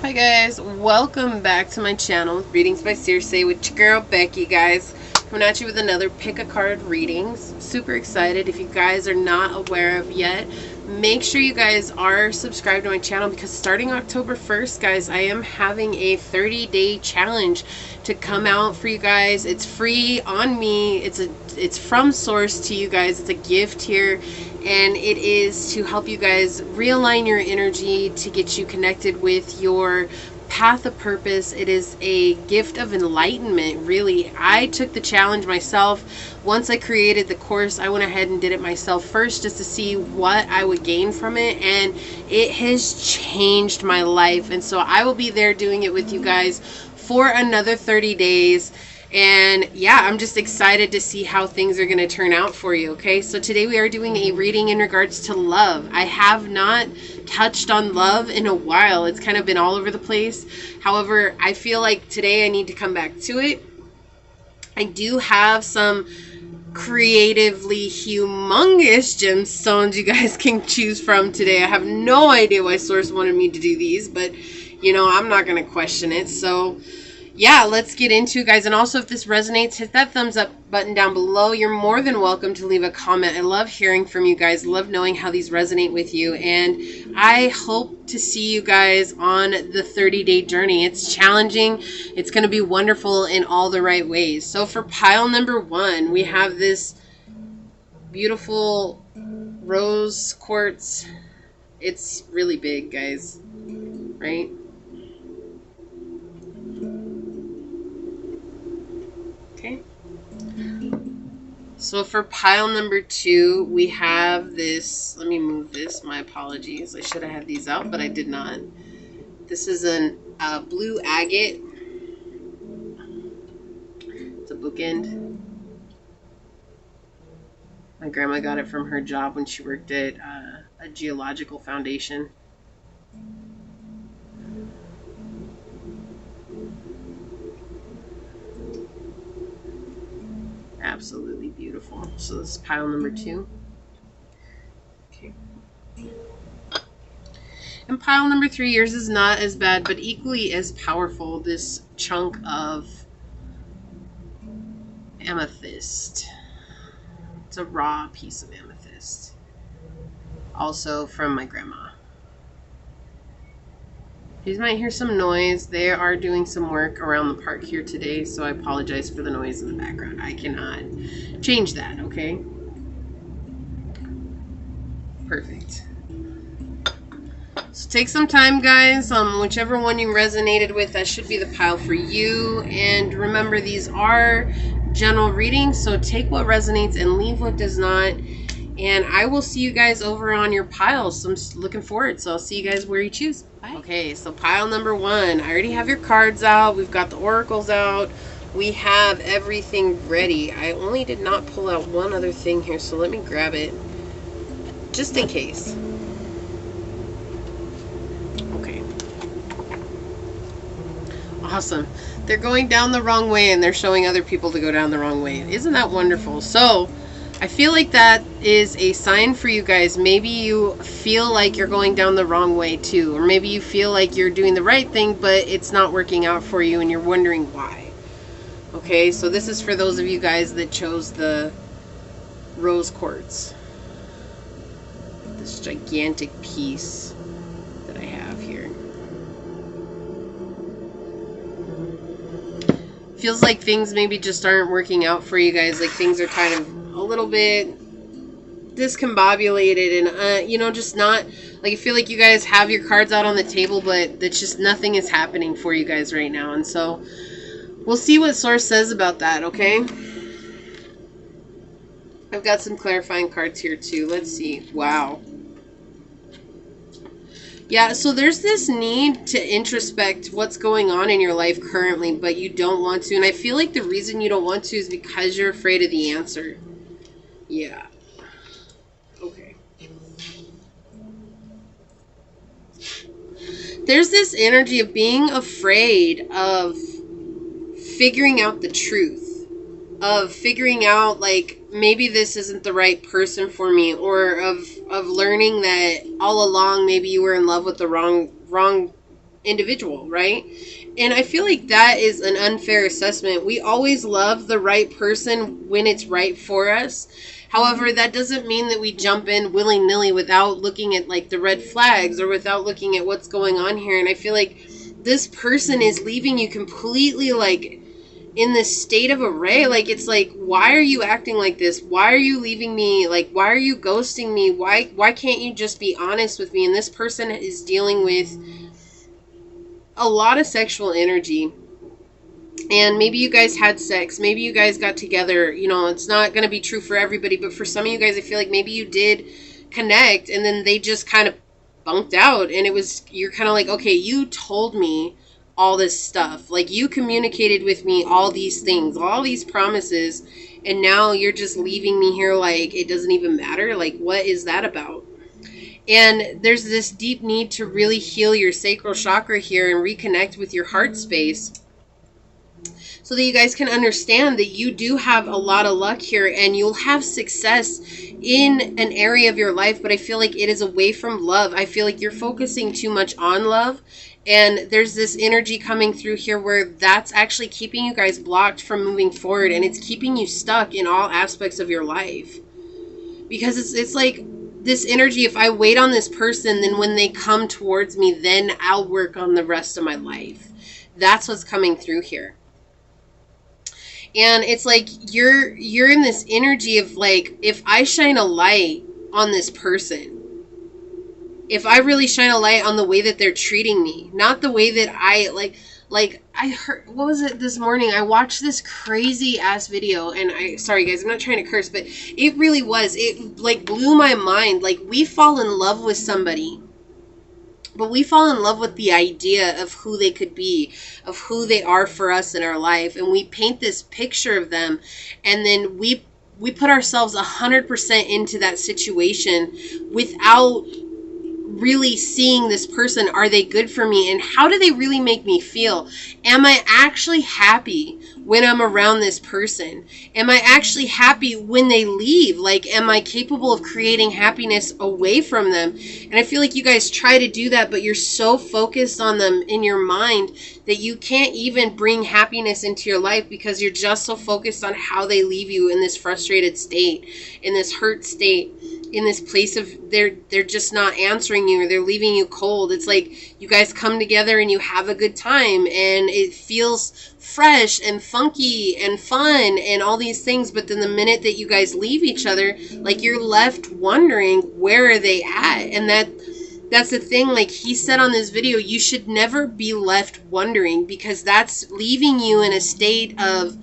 Hi guys, welcome back to my channel, Readings by Circe with your girl Becky, guys. Coming at you with another pick a card readings. Super excited. If you guys are not aware of yet, make sure you guys are subscribed to my channel because starting October 1st, guys, I am having a 30-day challenge to come out for you guys. It's free on me. It's from Source to you guys. It's a gift here, and it is to help you guys realign your energy to get you connected with your path of purpose. It is a gift of enlightenment, really. I took the challenge myself. Once I created the course, I went ahead and did it myself first just to see what I would gain from it, and it has changed my life. And so I will be there doing it with you guys for another 30 days. And yeah, I'm just excited to see how things are going to turn out for you. Okay, so today we are doing a reading in regards to love. I have not touched on love in a while. It's kind of been all over the place. However, I feel like today I need to come back to it. I do have some creatively humongous gemstones you guys can choose from today. I have no idea why Source wanted me to do these, but you know, I'm not going to question it. So yeah, let's get into it, guys. And also, if this resonates, hit that thumbs up button down below. You're more than welcome to leave a comment. I love hearing from you guys. Love knowing how these resonate with you. And I hope to see you guys on the 30-day journey. It's challenging. It's going to be wonderful in all the right ways. So for pile number 1, we have this beautiful rose quartz. It's really big, guys. Right? Okay. So for pile number 2, we have this. Let me move this. My apologies. I should have had these out, but I did not. This is a blue agate. It's a bookend. My grandma got it from her job when she worked at a geological foundation. Absolutely beautiful. So this is pile number 2. Okay. And pile number 3, yours is not as bad, but equally as powerful. This chunk of amethyst. It's a raw piece of amethyst. Also from my grandma. You might hear some noise. They are doing some work around the park here today, so I apologize for the noise in the background. I cannot change that, okay? Perfect. So take some time, guys. Whichever one you resonated with, that should be the pile for you. And remember, these are general readings, so take what resonates and leave what does not. And I will see you guys over on your piles. So I'm just looking forward. So I'll see you guys where you choose. Bye. Okay, so pile number 1. I already have your cards out. We've got the oracles out. We have everything ready. I only did not pull out one other thing here, so let me grab it. Just in case. Okay. Awesome. They're going down the wrong way and they're showing other people to go down the wrong way. Isn't that wonderful? So I feel like that is a sign for you guys. Maybe you feel like you're going down the wrong way too. Or maybe you feel like you're doing the right thing, but it's not working out for you and you're wondering why. Okay, so this is for those of you guys that chose the rose quartz. This gigantic piece that I have here. Feels like things maybe just aren't working out for you guys. Like things are kind of a little bit discombobulated and you know, just not like, I feel like you guys have your cards out on the table, but it's just nothing is happening for you guys right now. And so we'll see what Source says about that. Okay, I've got some clarifying cards here too. Let's see. Wow. Yeah, so there's this need to introspect what's going on in your life currently, but you don't want to. And I feel like the reason you don't want to is because you're afraid of the answer. Yeah. Okay. There's this energy of being afraid of figuring out the truth, of figuring out like maybe this isn't the right person for me, or of learning that all along maybe you were in love with the wrong individual, right? And I feel like that is an unfair assessment. We always love the right person when it's right for us. However, that doesn't mean that we jump in willy-nilly without looking at like the red flags or without looking at what's going on here. And I feel like this person is leaving you completely like in this state of array. Like, it's like, why are you acting like this? Why are you leaving me? Like, why are you ghosting me? Why can't you just be honest with me? And this person is dealing with a lot of sexual energy. And maybe you guys had sex. Maybe you guys got together. You know, it's not going to be true for everybody. But for some of you guys, I feel like maybe you did connect. And then they just kind of bunked out. And it was, you're kind of like, okay, you told me all this stuff. Like, you communicated with me all these things, all these promises. And now you're just leaving me here like it doesn't even matter. Like, what is that about? And there's this deep need to really heal your sacral chakra here and reconnect with your heart space, so that you guys can understand that you do have a lot of luck here and you'll have success in an area of your life. But I feel like it is away from love. I feel like you're focusing too much on love. And there's this energy coming through here where that's actually keeping you guys blocked from moving forward. And it's keeping you stuck in all aspects of your life. Because it's like this energy, if I wait on this person, then when they come towards me, then I'll work on the rest of my life. That's what's coming through here. And it's like you're in this energy of like, if I shine a light on this person, if I really shine a light on the way that they're treating me, not the way that I like I heard, what was it this morning? I watched this crazy ass video, and sorry guys, I'm not trying to curse, but it really was, it like blew my mind. Like, we fall in love with somebody, but we fall in love with the idea of who they could be, of who they are for us in our life. And we paint this picture of them. And then we put ourselves 100% into that situation without really seeing this person. Are they good for me? And how do they really make me feel? Am I actually happy when I'm around this person? Am I actually happy when they leave? Like, am I capable of creating happiness away from them? And I feel like you guys try to do that, but you're so focused on them in your mind that you can't even bring happiness into your life, because you're just so focused on how they leave you in this frustrated state, in this hurt state, in this place of they're just not answering you, or they're leaving you cold. It's like you guys come together and you have a good time and it feels fresh and funky and fun and all these things, but then the minute that you guys leave each other, like, you're left wondering, where are they at? And that's the thing. Like he said on this video, you should never be left wondering, because that's leaving you in a state of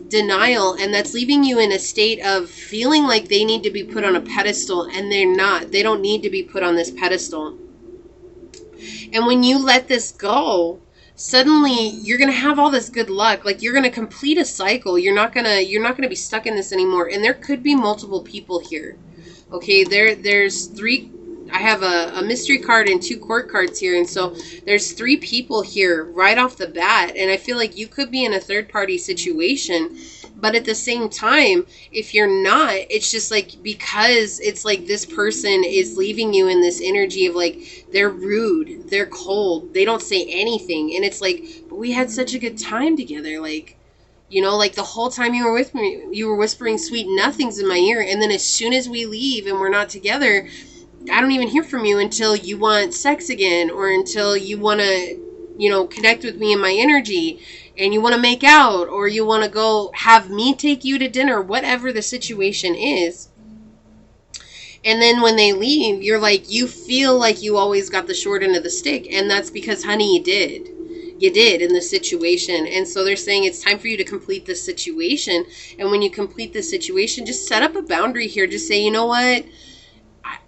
denial, and that's leaving you in a state of feeling like they need to be put on a pedestal, and they're not. They don't need to be put on this pedestal. And when you let this go, suddenly you're going to have all this good luck. Like, you're going to complete a cycle. You're not going to be stuck in this anymore. And there could be multiple people here. Okay, there's three. I have a mystery card and 2 court cards here, and so there's 3 people here right off the bat, and I feel like you could be in a third-party situation, but at the same time, if you're not, it's just like, because it's like this person is leaving you in this energy of like, they're rude, they're cold, they don't say anything, and it's like, but we had such a good time together, like, you know, like the whole time you were with me, you were whispering sweet nothings in my ear, and then as soon as we leave and we're not together, I don't even hear from you until you want sex again, or until you want to, you know, connect with me in my energy, and you want to make out, or you want to go have me take you to dinner, whatever the situation is. And then when they leave, you're like, you feel like you always got the short end of the stick. And that's because, honey, you did. You did in this situation. And so they're saying it's time for you to complete this situation. And when you complete this situation, just set up a boundary here. Just say, you know what?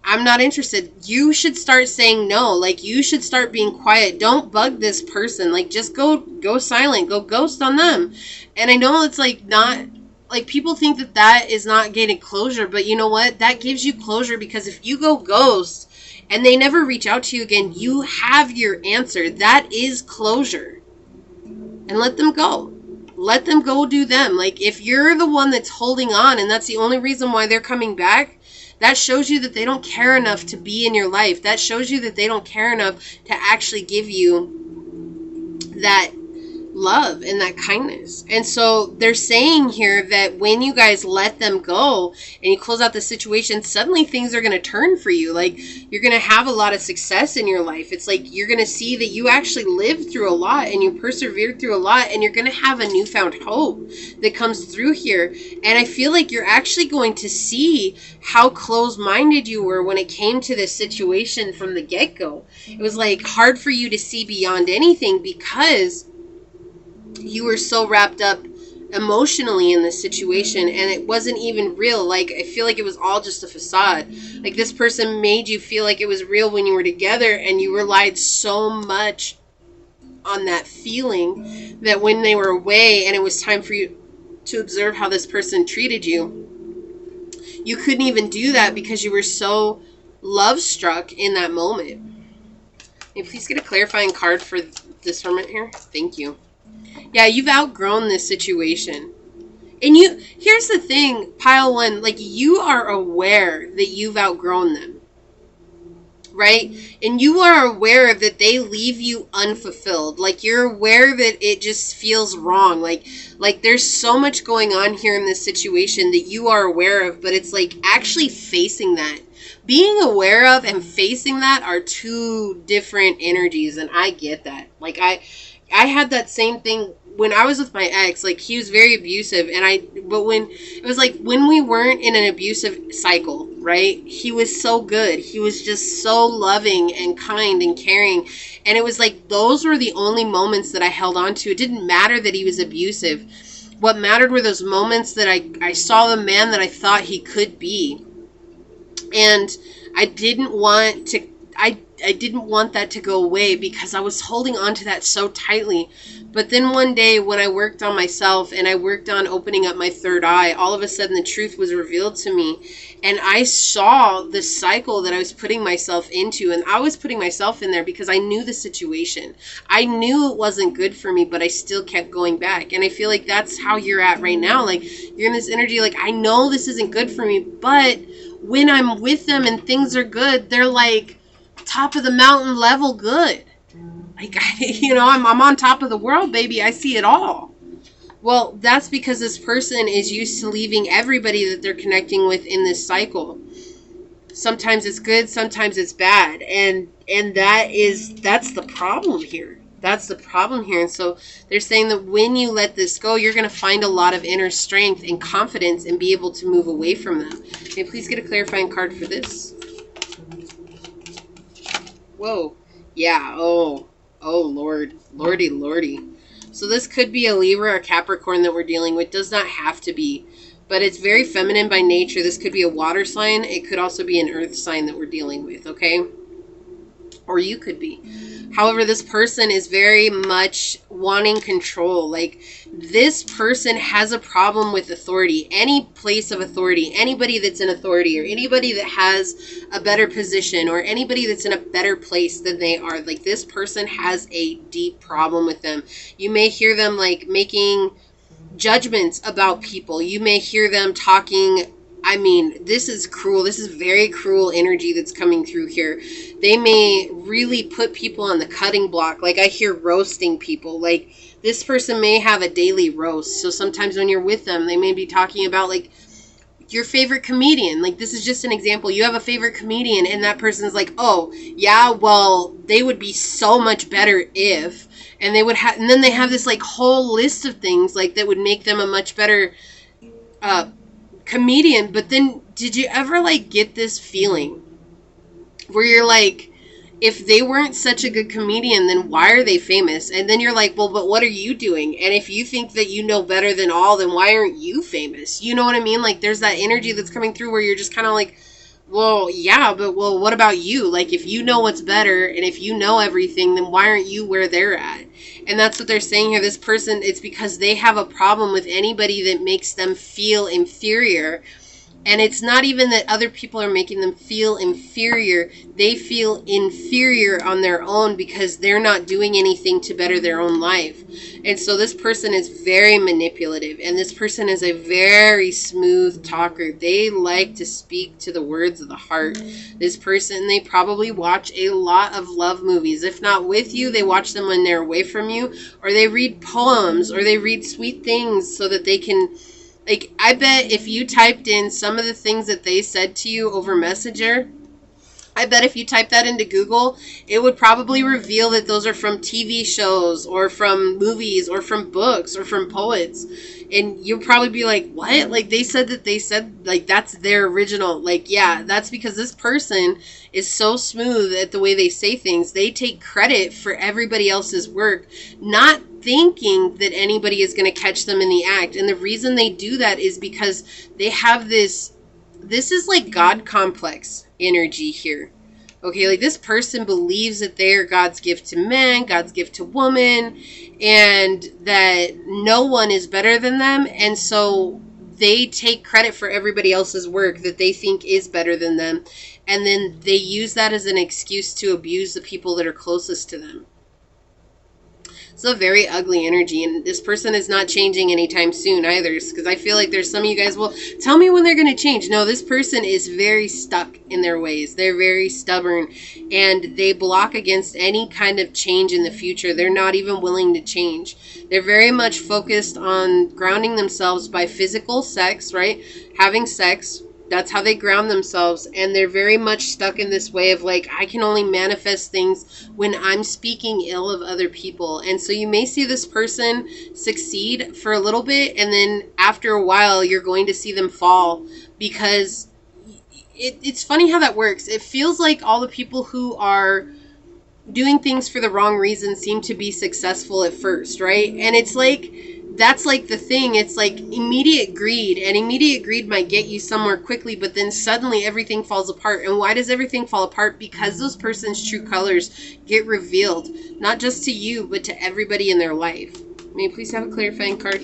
I'm not interested. You should start saying no. Like, you should start being quiet. Don't bug this person. Like, just go silent. Go ghost on them. And I know it's like not, like, people think that that is not getting closure, but you know what? That gives you closure, because if you go ghost and they never reach out to you again, you have your answer. That is closure. And let them go. Let them go do them. Like, if you're the one that's holding on and that's the only reason why they're coming back, That shows you that they don't care enough to be in your life. That shows you that they don't care enough to actually give you that love and that kindness. And so they're saying here that when you guys let them go and you close out the situation, suddenly things are going to turn for you. Like, you're going to have a lot of success in your life. It's like you're going to see that you actually lived through a lot and you persevered through a lot, and you're going to have a newfound hope that comes through here. And I feel like you're actually going to see how close-minded you were when it came to this situation from the get-go. It was like hard for you to see beyond anything because you were so wrapped up emotionally in this situation, and it wasn't even real. Like, I feel like it was all just a facade. Like, this person made you feel like it was real when you were together, and you relied so much on that feeling that when they were away and it was time for you to observe how this person treated you, you couldn't even do that because you were so love struck in that moment. May I please get a clarifying card for this hermit here? Thank you. Yeah, you've outgrown this situation. And here's the thing, pile one, like, you are aware that you've outgrown them, right? And you are aware that they leave you unfulfilled. Like, you're aware that it just feels wrong. Like there's so much going on here in this situation that you are aware of, but it's like actually facing that. Being aware of and facing that are two different energies, and I get that. Like, I had that same thing when I was with my ex. Like, he was very abusive, but when it was like when we weren't in an abusive cycle, right? He was so good. He was just so loving and kind and caring. And it was like those were the only moments that I held on to. It didn't matter that he was abusive. What mattered were those moments that I saw the man that I thought he could be. And I didn't want to I didn't want that to go away because I was holding on to that so tightly. But then one day when I worked on myself and I worked on opening up my third eye, all of a sudden the truth was revealed to me. And I saw the cycle that I was putting myself into. And I was putting myself in there because I knew the situation. I knew it wasn't good for me, but I still kept going back. And I feel like that's how you're at right now. Like, you're in this energy, like, I know this isn't good for me, but when I'm with them and things are good, they're like top of the mountain level good. Like, I'm on top of the world, baby. I see it all. Well, that's because this person is used to leaving everybody that they're connecting with in this cycle. Sometimes it's good, sometimes it's bad. And that's the problem here. That's the problem here. And so they're saying that when you let this go, you're going to find a lot of inner strength and confidence and be able to move away from them. May I please get a clarifying card for this? Whoa. Yeah. Oh, Lord. Lordy. So this could be a Libra or Capricorn that we're dealing with. Does not have to be. But it's very feminine by nature. This could be a water sign. It could also be an earth sign that we're dealing with, okay? Or you could be. However, this person is very much wanting control. Like, this person has a problem with authority. Any place of authority, anybody that's in authority, or anybody that has a better position, or anybody that's in a better place than they are. Like, this person has a deep problem with them. You may hear them, like, making judgments about people. You may hear them talking. I mean, this is cruel. This is very cruel energy that's coming through here. They may really put people on the cutting block. Like, I hear roasting people. Like, this person may have a daily roast. So sometimes when you're with them, they may be talking about, like, your favorite comedian. Like, this is just an example. You have a favorite comedian, and that person's like, oh, yeah, well, they would be so much better if. And they would have, and then they have this, like, whole list of things, like, that would make them a much better comedian. But then, did you ever, like, get this feeling where you're like, if they weren't such a good comedian, then why are they famous? And then you're like, well, but what are you doing? And if you think that you know better than all, then why aren't you famous? You know what I mean? Like, there's that energy that's coming through where you're just kind of like, well, yeah, but, well, what about you? Like, if you know what's better and if you know everything, then why aren't you where they're at? And that's what they're saying here. This person, it's because they have a problem with anybody that makes them feel inferior. And it's not even that other people are making them feel inferior. They feel inferior on their own because they're not doing anything to better their own life. And so this person is very manipulative, and this person is a very smooth talker. They like to speak to the words of the heart. This person, they probably watch a lot of love movies. If not with you, they watch them when they're away from you, or they read poems, or they read sweet things so that they can, like, I bet if you typed in some of the things that they said to you over Messenger, I bet if you type that into Google, it would probably reveal that those are from TV shows or from movies or from books or from poets. And you'll probably be like, what? Like, they said that they said, like, that's their original. Like, yeah, that's because this person is so smooth at the way they say things. They take credit for everybody else's work, not thinking that anybody is going to catch them in the act. And the reason they do that is because they have this is like God complex energy here. Okay, like this person believes that they are God's gift to man, God's gift to woman, and that no one is better than them. And so they take credit for everybody else's work that they think is better than them. And then they use that as an excuse to abuse the people that are closest to them. It's a very ugly energy, and this person is not changing anytime soon either, because I feel like there's some of you guys, well, tell me when they're going to change. No, this person is very stuck in their ways. They're very stubborn, and they block against any kind of change in the future. They're not even willing to change. They're very much focused on grounding themselves by physical sex, right? Having sex. That's how they ground themselves, and they're very much stuck in this way of like, I can only manifest things when I'm speaking ill of other people. And so you may see this person succeed for a little bit, and then after a while you're going to see them fall, because it's funny how that works. It feels like all the people who are doing things for the wrong reasons seem to be successful at first, right? And it's like, that's like the thing. It's like immediate greed, and immediate greed might get you somewhere quickly, but then suddenly everything falls apart. And why does everything fall apart? Because those person's true colors get revealed, not just to you, but to everybody in their life. May you please have a clarifying card?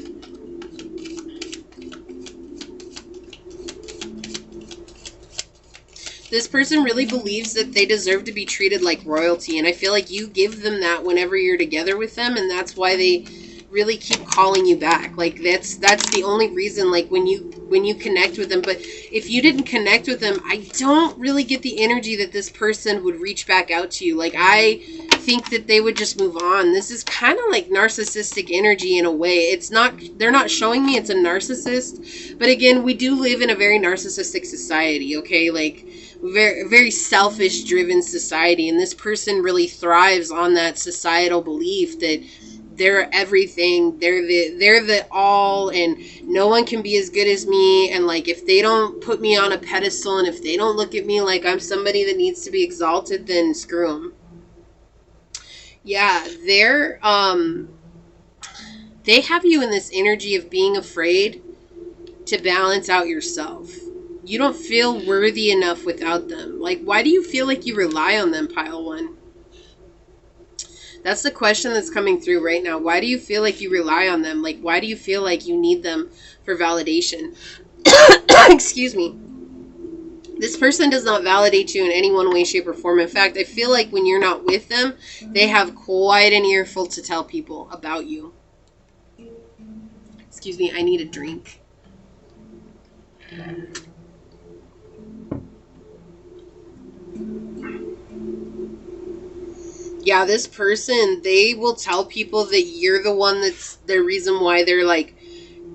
This person really believes that they deserve to be treated like royalty, and I feel like you give them that whenever you're together with them, and that's why they really keep calling you back. Like that's the only reason, like when you connect with them. But if you didn't connect with them, I don't really get the energy that this person would reach back out to you. Like, I think that they would just move on. This is kind of like narcissistic energy in a way. It's not, they're not showing me it's a narcissist, but again, we do live in a very narcissistic society, okay? Like very, very selfish driven society, and this person really thrives on that societal belief that they're everything, they're the all, and no one can be as good as me. And like, if they don't put me on a pedestal, and if they don't look at me like I'm somebody that needs to be exalted, then screw them. Yeah, they have you in this energy of being afraid to balance out yourself. You don't feel worthy enough without them. Like, why do you feel like you rely on them, pile one? That's the question that's coming through right now. Why do you feel like you rely on them? Like, why do you feel like you need them for validation? Excuse me. This person does not validate you in any one way, shape, or form. In fact, I feel like when you're not with them, they have quite an earful to tell people about you. Excuse me, I need a drink. Yeah, this person, they will tell people that you're the one that's the reason why they're like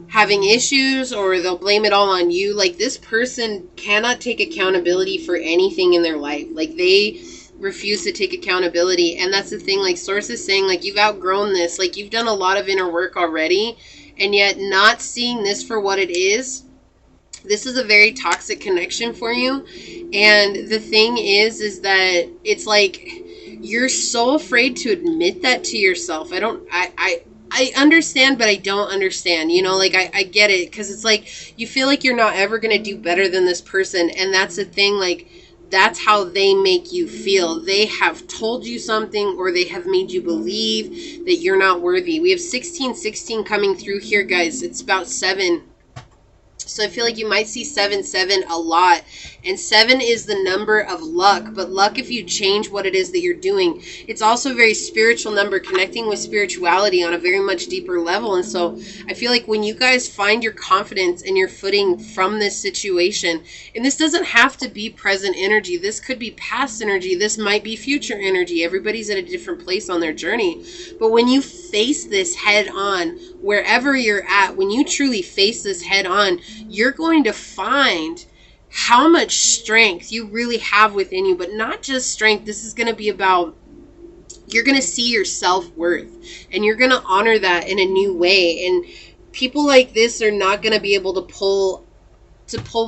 having issues, or they'll blame it all on you. Like, this person cannot take accountability for anything in their life. Like, they refuse to take accountability. And that's the thing, like Circe is saying, like, you've outgrown this. Like, you've done a lot of inner work already, and yet not seeing this for what it is. This is a very toxic connection for you. And the thing is that it's like you're so afraid to admit that to yourself. I understand, but I don't understand. You know, like, I get it, because it's like you feel like you're not ever going to do better than this person. And that's the thing, like, that's how they make you feel. They have told you something, or they have made you believe that you're not worthy. We have 1616 coming through here, guys. It's about 7. So I feel like you might see 7-7 a lot. And 7 is the number of luck. But luck if you change what it is that you're doing. It's also a very spiritual number, connecting with spirituality on a very much deeper level. And so I feel like when you guys find your confidence and your footing from this situation, and this doesn't have to be present energy. This could be past energy. This might be future energy. Everybody's at a different place on their journey. But when you face this head on, wherever you're at, when you truly face this head on, you're going to find how much strength you really have within you. But not just strength. This is going to be about, you're going to see your self-worth, and you're going to honor that in a new way. And people like this are not going to be able to pull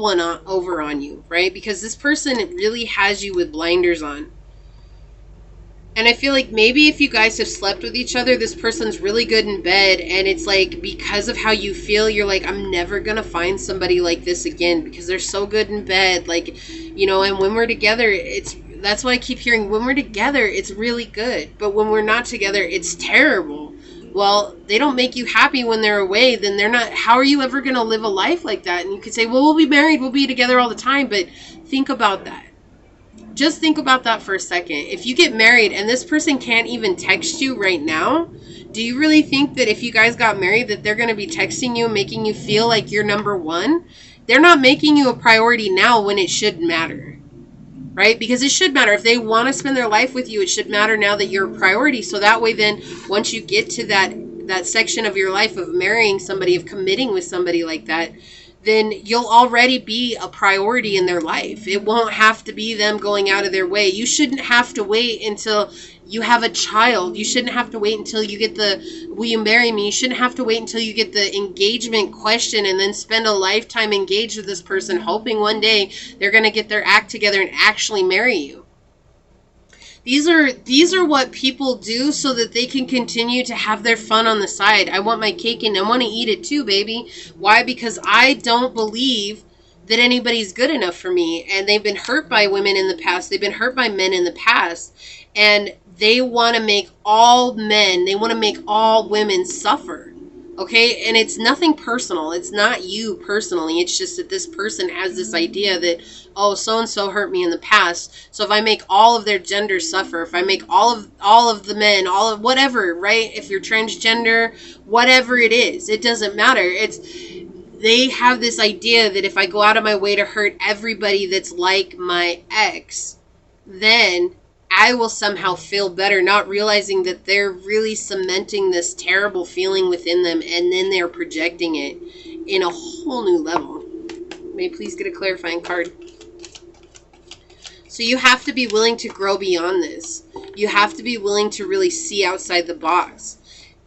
one over on you, right? Because this person really has you with blinders on. And I feel like maybe if you guys have slept with each other, this person's really good in bed, and it's like because of how you feel, you're like, I'm never gonna find somebody like this again because they're so good in bed, like, you know. And when we're together, that's what I keep hearing. When we're together, it's really good, but when we're not together, it's terrible. Well, they don't make you happy when they're away, then they're not, how are you ever gonna live a life like that? And you could say, well, we'll be married, we'll be together all the time, but think about that. Just think about that for a second. If you get married and this person can't even text you right now, do you really think that if you guys got married that they're going to be texting you, making you feel like you're number one? They're not making you a priority now when it should matter, right? Because it should matter. If they want to spend their life with you, it should matter now that you're a priority. So that way then, once you get to that section of your life of marrying somebody, of committing with somebody like that, then you'll already be a priority in their life. It won't have to be them going out of their way. You shouldn't have to wait until you have a child. You shouldn't have to wait until you get the, will you marry me? You shouldn't have to wait until you get the engagement question and then spend a lifetime engaged with this person, hoping one day they're going to get their act together and actually marry you. These are what people do so that they can continue to have their fun on the side. I want my cake and I want to eat it too, baby. Why? Because I don't believe that anybody's good enough for me. And they've been hurt by women in the past. They've been hurt by men in the past. And they want to make all men, they want to make all women suffer. Okay, and it's nothing personal. It's not you personally. It's just that this person has this idea that, oh, so-and-so hurt me in the past. So if I make all of their gender suffer, if I make all of the men, all of whatever, right? If you're transgender, whatever it is, it doesn't matter. They have this idea that if I go out of my way to hurt everybody that's like my ex, then I will somehow feel better, not realizing that they're really cementing this terrible feeling within them, and then they're projecting it in a whole new level. May I please get a clarifying card? So you have to be willing to grow beyond this. You have to be willing to really see outside the box.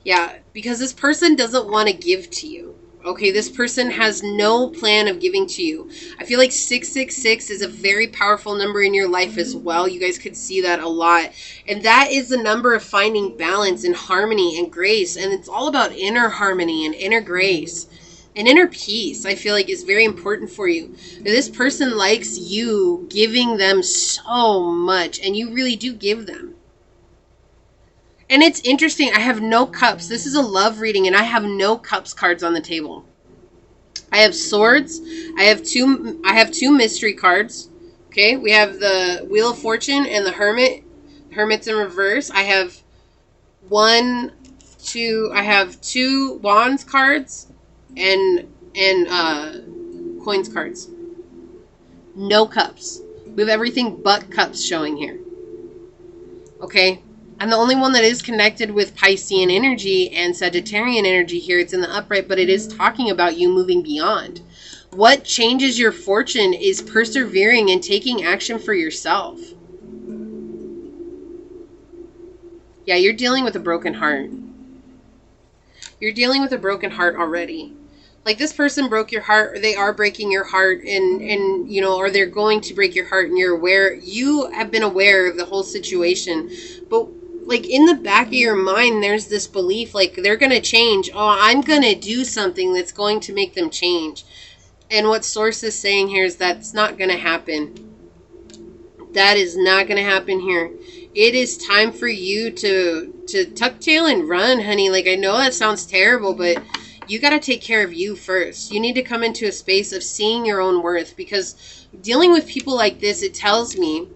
Yeah, because this person doesn't want to give to you. Okay, this person has no plan of giving to you. I feel like 666 is a very powerful number in your life as well. You guys could see that a lot. And that is the number of finding balance and harmony and grace. And it's all about inner harmony and inner grace. And inner peace, I feel like, is very important for you. This person likes you giving them so much. And you really do give them. And it's interesting, I have no cups. This is a love reading, and I have no cups cards on the table. I have swords. I have two mystery cards. Okay, we have the Wheel of Fortune and the Hermit. Hermit's in reverse. I have I have two Wands cards and Coins cards. No cups. We have everything but cups showing here. Okay. And the only one that is connected with Piscean energy and Sagittarian energy here, it's in the upright, but it is talking about you moving beyond. What changes your fortune is persevering and taking action for yourself. Yeah, you're dealing with a broken heart. You're dealing with a broken heart already. Like, this person broke your heart, or they are breaking your heart, and you know, or they're going to break your heart, and you're aware. You have been aware of the whole situation, but like in the back of your mind, there's this belief like they're going to change. Oh, I'm going to do something that's going to make them change. And what Source is saying here is that's not going to happen. That is not going to happen here. It is time for you to tuck tail and run, honey. Like, I know that sounds terrible, but You got to take care of you first. You need to come into a space of seeing your own worth, because dealing with people like this, it tells me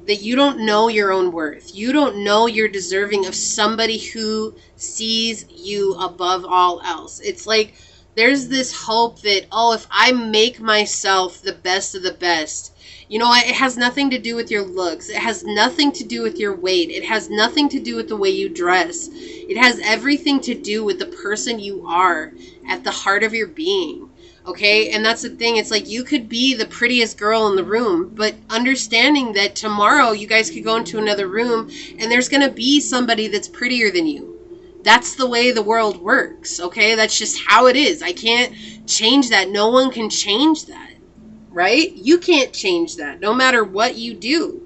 that you don't know your own worth. You don't know you're deserving of somebody who sees you above all else. It's like there's this hope that, oh, if I make myself the best of the best, you know, it has nothing to do with your looks. It has nothing to do with your weight. It has nothing to do with the way you dress. It has everything to do with the person you are at the heart of your being. Okay, and that's the thing. It's like you could be the prettiest girl in the room, but understanding that tomorrow you guys could go into another room and there's going to be somebody that's prettier than you. That's the way the world works, okay? That's just how it is. I can't change that. No one can change that, right? You can't change that, no matter what you do.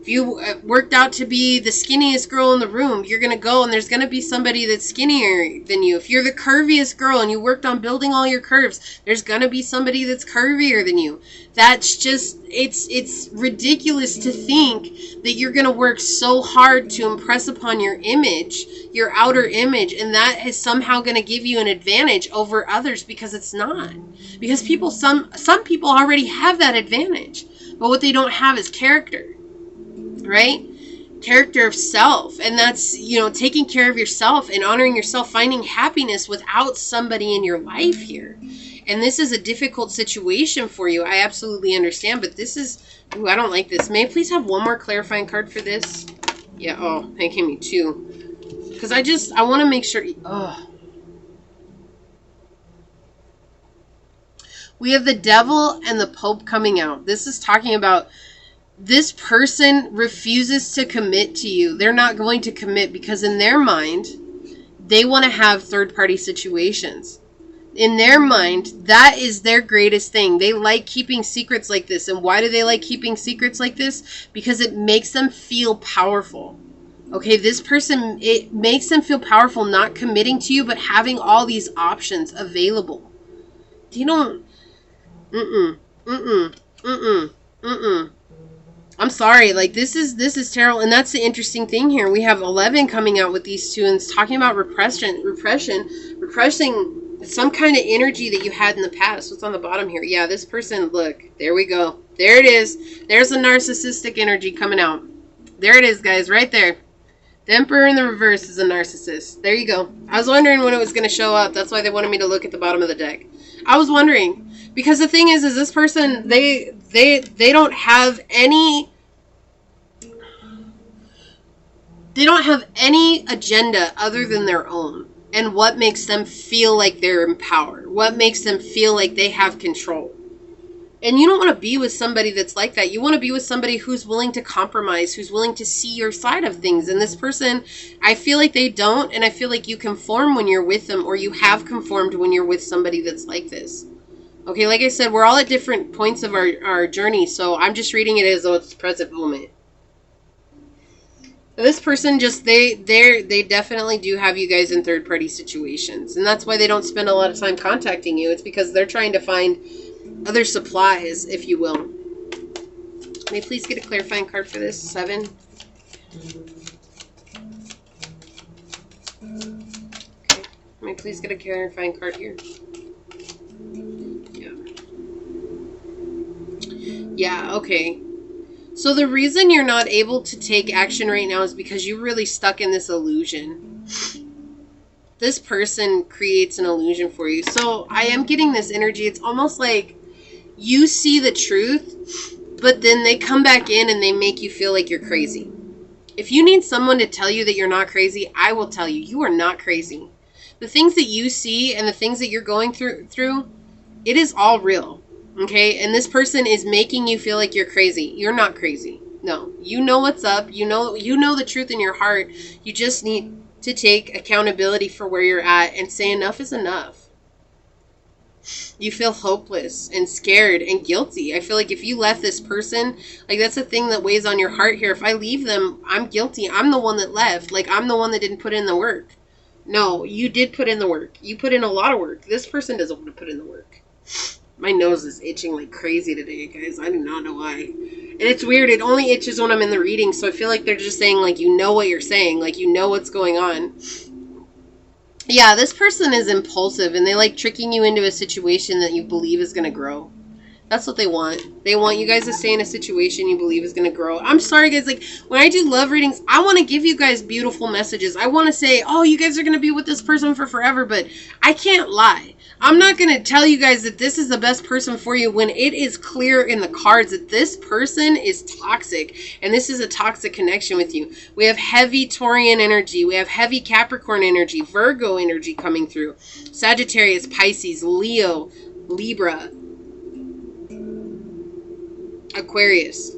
If you worked out to be the skinniest girl in the room, you're going to go and there's going to be somebody that's skinnier than you. If you're the curviest girl and you worked on building all your curves, there's going to be somebody that's curvier than you. That's just, it's ridiculous to think that you're going to work so hard to impress upon your image, your outer image, and that is somehow going to give you an advantage over others, because it's not. Because some people already have that advantage, but what they don't have is character. Right? Character of self. And that's, you know, taking care of yourself and honoring yourself, finding happiness without somebody in your life here. And this is a difficult situation for you. I absolutely understand, but this is, ooh, I don't like this. May I please have one more clarifying card for this? Yeah, oh, they gave me two. Because I want to make sure, oh. We have the Devil and the Pope coming out. This is talking about this person refuses to commit to you. They're not going to commit because in their mind, they want to have third-party situations. In their mind, that is their greatest thing. They like keeping secrets like this. And why do they like keeping secrets like this? Because it makes them feel powerful. Okay, this person, it makes them feel powerful not committing to you, but having all these options available. You don't... I'm sorry, like this is terrible. And that's the interesting thing here. We have 11 coming out with these two, and it's talking about repressing some kind of energy that you had in the past. What's on the bottom here? Yeah, this person, look, there we go. There it is. There's the narcissistic energy coming out. There it is, guys, right there. The Emperor in the reverse is a narcissist. There you go. I was wondering when it was going to show up. That's why they wanted me to look at the bottom of the deck. I was wondering. Because the thing is this person, they don't have any... They don't have any agenda other than their own. And what makes them feel like they're in power. What makes them feel like they have control. And you don't want to be with somebody that's like that. You want to be with somebody who's willing to compromise, who's willing to see your side of things. And this person, I feel like they don't. And I feel like you conform when you're with them, or you have conformed when you're with somebody that's like this. Okay, like I said, we're all at different points of our journey. So I'm just reading it as though it's the present moment. This person just, they definitely do have you guys in third-party situations. And that's why they don't spend a lot of time contacting you. It's because they're trying to find other supplies, if you will. May I please get a clarifying card for this? 7. Okay. May I please get a clarifying card here? Yeah. Yeah, okay. So the reason you're not able to take action right now is because you're really stuck in this illusion. This person creates an illusion for you. So I am getting this energy. It's almost like you see the truth, but then they come back in and they make you feel like you're crazy. If you need someone to tell you that you're not crazy, I will tell you, you are not crazy. The things that you see and the things that you're going through, it is all real. Okay, and this person is making you feel like you're crazy. You're not crazy. No, you know what's up. You know the truth in your heart. You just need to take accountability for where you're at and say enough is enough. You feel hopeless and scared and guilty. I feel like if you left this person, like that's the thing that weighs on your heart here. If I leave them, I'm guilty. I'm the one that left. Like I'm the one that didn't put in the work. No, you did put in the work. You put in a lot of work. This person doesn't want to put in the work. My nose is itching like crazy today, guys. I do not know why. And it's weird. It only itches when I'm in the reading. So I feel like they're just saying, like, you know what you're saying. Like, you know what's going on. Yeah, this person is impulsive and they like tricking you into a situation that you believe is going to grow. That's what they want. They want you guys to stay in a situation you believe is going to grow. I'm sorry, guys. Like, when I do love readings, I want to give you guys beautiful messages. I want to say, oh, you guys are going to be with this person for forever, but I can't lie. I'm not going to tell you guys that this is the best person for you when it is clear in the cards that this person is toxic and this is a toxic connection with you. We have heavy Taurian energy. We have heavy Capricorn energy, Virgo energy coming through. Sagittarius, Pisces, Leo, Libra, Aquarius.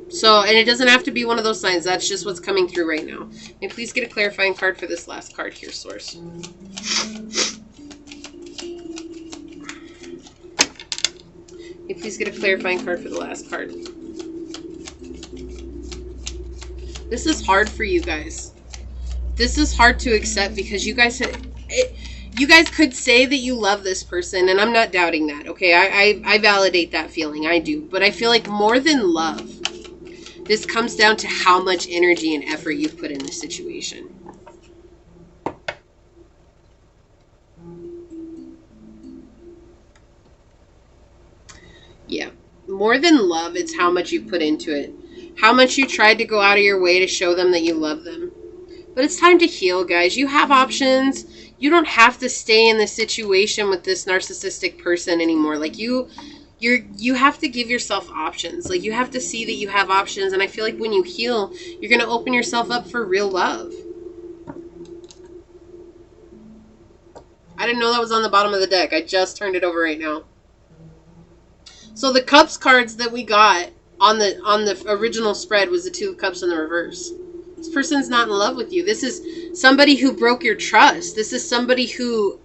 So, and it doesn't have to be one of those signs. That's just what's coming through right now. May please get a clarifying card for this last card here, Source. May please get a clarifying card for the last card. This is hard for you guys. This is hard to accept because you guys you guys could say that you love this person, and I'm not doubting that, okay? I validate that feeling. I do. But I feel like more than love, this comes down to how much energy and effort you've put in this situation. Yeah. More than love, it's how much you put into it. How much you tried to go out of your way to show them that you love them. But it's time to heal, guys. You have options. You don't have to stay in this situation with this narcissistic person anymore. Like, you have to give yourself options. Like, you have to see that you have options. And I feel like when you heal, you're going to open yourself up for real love. I didn't know that was on the bottom of the deck. I just turned it over right now. So the Cups cards that we got on the original spread was the Two of Cups in the reverse. This person's not in love with you. This is somebody who broke your trust. This is somebody who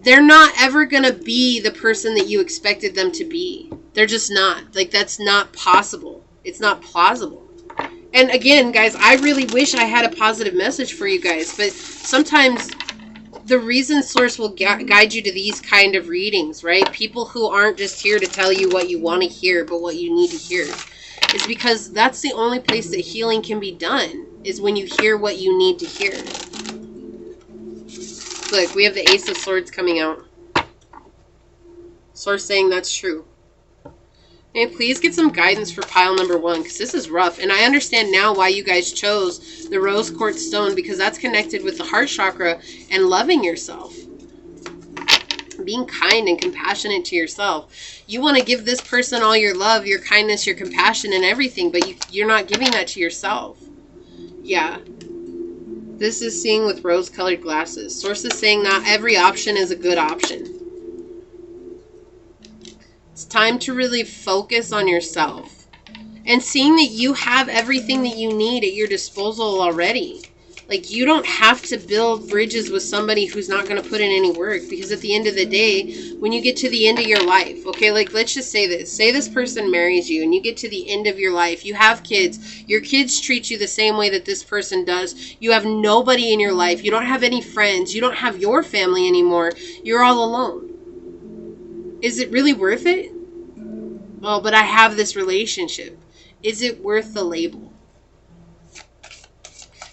they're not ever going to be the person that you expected them to be. They're just not. Like, that's not possible. It's not plausible. And again, guys, I really wish I had a positive message for you guys, but sometimes the reason Source will guide you to these kind of readings, right? People who aren't just here to tell you what you want to hear, but what you need to hear. Is because that's the only place that healing can be done, is when you hear what you need to hear. Look, we have the Ace of Swords coming out. Source saying that's true. May I please get some guidance for pile number 1, because this is rough. And I understand now why you guys chose the Rose Quartz Stone, because that's connected with the heart chakra and loving yourself. Being kind and compassionate to yourself. You want to give this person all your love, your kindness, your compassion, and everything, but you're not giving that to yourself. Yeah. This is seeing with rose-colored glasses. Source is saying not every option is a good option. It's time to really focus on yourself. And seeing that you have everything that you need at your disposal already. Like, you don't have to build bridges with somebody who's not going to put in any work. Because at the end of the day, when you get to the end of your life, okay, like, let's just say this. Say this person marries you and you get to the end of your life. You have kids. Your kids treat you the same way that this person does. You have nobody in your life. You don't have any friends. You don't have your family anymore. You're all alone. Is it really worth it? Well, but I have this relationship. Is it worth the label?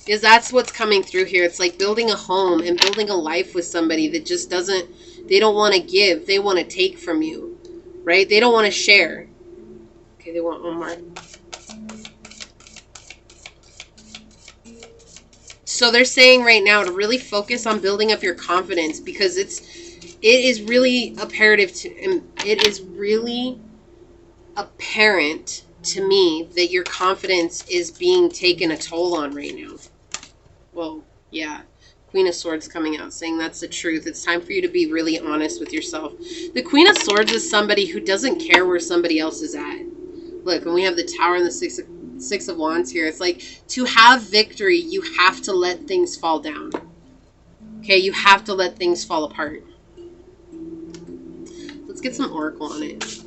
Because that's what's coming through here. It's like building a home and building a life with somebody that just doesn't, they don't want to give. They want to take from you, right? They don't want to share. Okay, they want one more. So they're saying right now to really focus on building up your confidence, because it is really imperative to, it is really apparent to me that your confidence is being taken a toll on right now. Well, yeah. Queen of Swords coming out saying that's the truth. It's time for you to be really honest with yourself. The Queen of Swords is somebody who doesn't care where somebody else is at. Look, when we have the Tower and the Six of Wands here, it's like, to have victory, you have to let things fall down. Okay, you have to let things fall apart. Let's get some Oracle on it.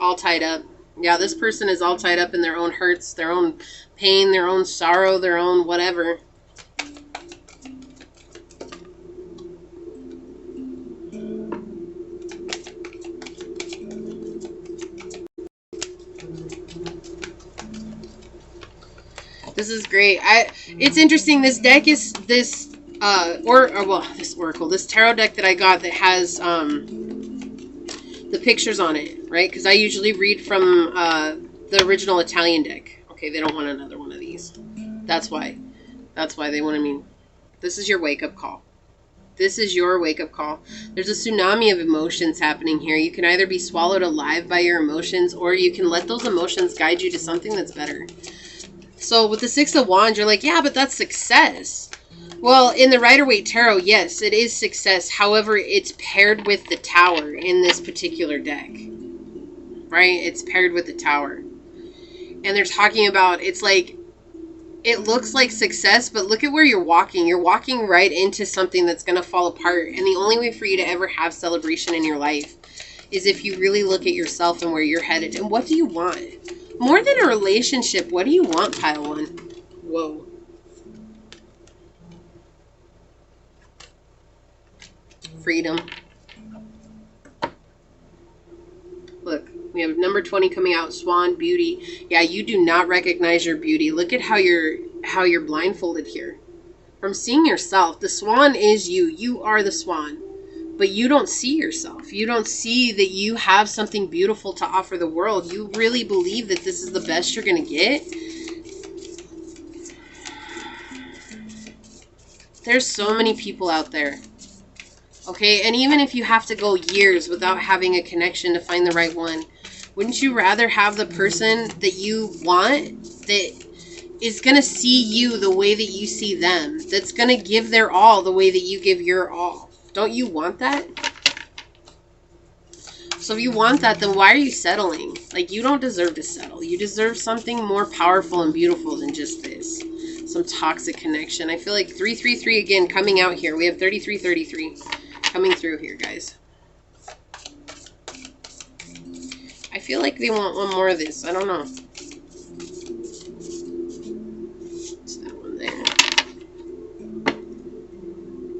All tied up. Yeah, this person is all tied up in their own hurts, their own pain, their own sorrow, their own whatever. This is great. It's interesting. This deck is this this oracle, this tarot deck that I got that has the pictures on it, right? Because I usually read from the original Italian deck. Okay, they don't want another one of these. That's why. That's why they wanted me. This is your wake up call. This is your wake up call. There's a tsunami of emotions happening here. You can either be swallowed alive by your emotions, or you can let those emotions guide you to something that's better. So with the Six of Wands, you're like, yeah, but that's success. Well, in the Rider-Waite Tarot, yes, it is success. However, it's paired with the Tower in this particular deck. Right? It's paired with the Tower. And they're talking about, it's like, it looks like success, but look at where you're walking. You're walking right into something that's going to fall apart. And the only way for you to ever have celebration in your life is if you really look at yourself and where you're headed. And what do you want? More than a relationship, what do you want, Pile 1? Whoa. Freedom. Look, we have number 20 coming out, Swan, beauty. Yeah, you do not recognize your beauty. Look at how you're blindfolded here. From seeing yourself, the swan is you. You are the swan. But you don't see yourself. You don't see that you have something beautiful to offer the world. You really believe that this is the best you're going to get. There's so many people out there. Okay, and even if you have to go years without having a connection to find the right one, wouldn't you rather have the person that you want that is going to see you the way that you see them, that's going to give their all the way that you give your all? Don't you want that? So if you want that, then why are you settling? Like, you don't deserve to settle. You deserve something more powerful and beautiful than just this. Some toxic connection. I feel like 333 again coming out here. We have 3333 coming through here, guys. I feel like they want one more of this. I don't know. It's that one there.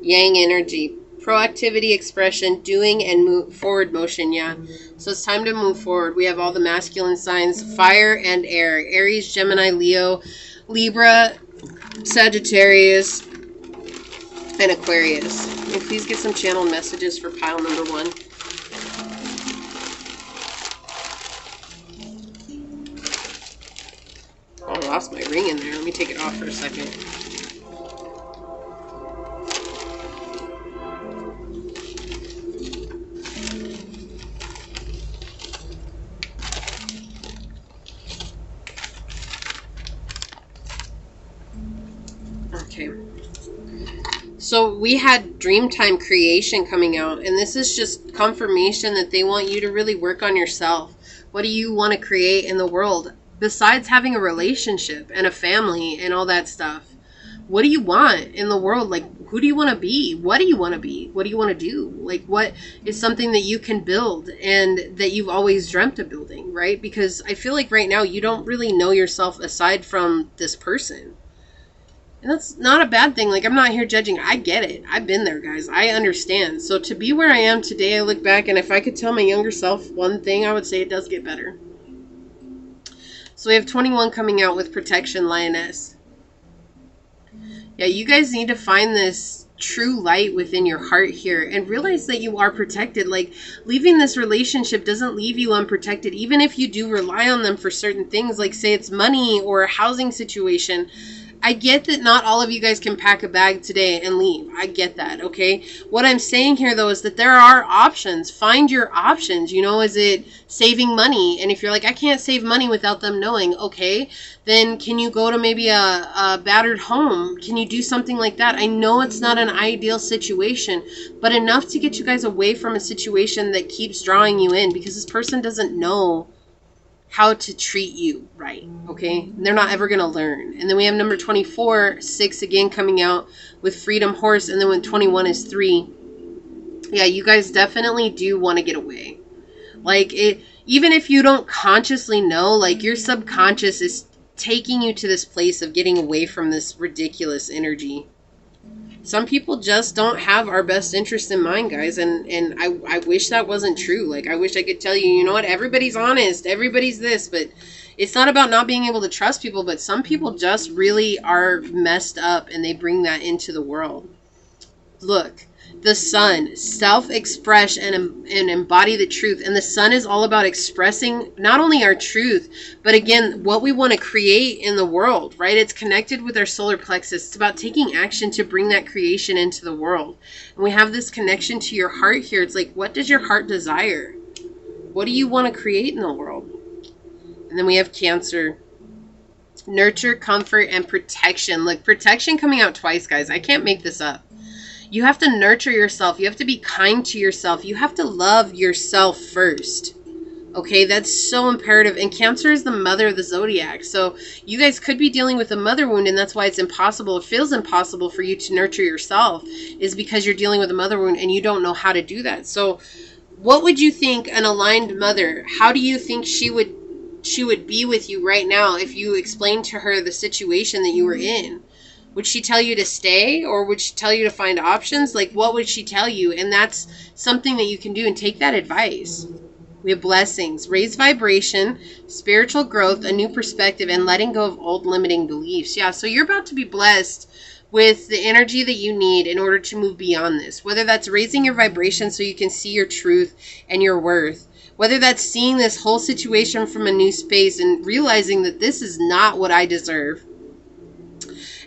Yang energy. Proactivity, expression, doing, and forward motion, yeah. So it's time to move forward. We have all the masculine signs, fire and air. Aries, Gemini, Leo, Libra, Sagittarius, and Aquarius. Can you please get some channeled messages for pile number 1? Oh, I lost my ring in there. Let me take it off for a second. Okay. So we had Dreamtime Creation coming out, and this is just confirmation that they want you to really work on yourself. What do you want to create in the world? Besides having a relationship and a family and all that stuff, what do you want in the world? Like, who do you want to be? What do you want to be? What do you want to do? Like, what is something that you can build and that you've always dreamt of building, right? Because I feel like right now you don't really know yourself aside from this person. And that's not a bad thing. Like, I'm not here judging. I get it. I've been there, guys. I understand. So to be where I am today, I look back, and if I could tell my younger self one thing, I would say it does get better. So we have 21 coming out with Protection, Lioness. Yeah, you guys need to find this true light within your heart here and realize that you are protected. Like, leaving this relationship doesn't leave you unprotected. Even if you do rely on them for certain things, like say it's money or a housing situation. I get that not all of you guys can pack a bag today and leave. I get that, okay? What I'm saying here, though, is that there are options. Find your options. You know, is it saving money? And if you're like, I can't save money without them knowing, okay, then can you go to maybe a battered home? Can you do something like that? I know it's not an ideal situation, but enough to get you guys away from a situation that keeps drawing you in, because this person doesn't know how to treat you right, okay? They're not ever going to learn. And then we have number 24, 6 again coming out with Freedom, Horse, and then when 21 is 3. Yeah, you guys definitely do want to get away. Like, it, even if you don't consciously know, like, your subconscious is taking you to this place of getting away from this ridiculous energy. Some people just don't have our best interest in mind, guys, and I wish that wasn't true. Like, I wish I could tell you, you know what, everybody's honest, everybody's this, but It's not about not being able to trust people, but some people just really are messed up and they bring that into the world. Look, the sun, self-express and embody the truth. And the sun is all about expressing not only our truth, but again, what we want to create in the world, right? It's connected with our solar plexus. It's about taking action to bring that creation into the world. And we have this connection to your heart here. It's like, what does your heart desire? What do you want to create in the world? And then we have Cancer. Nurture, comfort, and protection. Look, protection coming out twice, guys. I can't make this up. You have to nurture yourself. You have to be kind to yourself. You have to love yourself first. Okay, that's so imperative. And Cancer is the mother of the zodiac. So you guys could be dealing with a mother wound, and that's why it's impossible. It feels impossible for you to nurture yourself, is because you're dealing with a mother wound and you don't know how to do that. So what would you think an aligned mother, how do you think she would be with you right now if you explained to her the situation that you were in? Would she tell you to stay, or would she tell you to find options? Like, what would she tell you? And that's something that you can do, and take that advice. We have blessings, raise vibration, spiritual growth, a new perspective, and letting go of old limiting beliefs. Yeah, so you're about to be blessed with the energy that you need in order to move beyond this. Whether that's raising your vibration so you can see your truth and your worth. Whether that's seeing this whole situation from a new space and realizing that this is not what I deserve.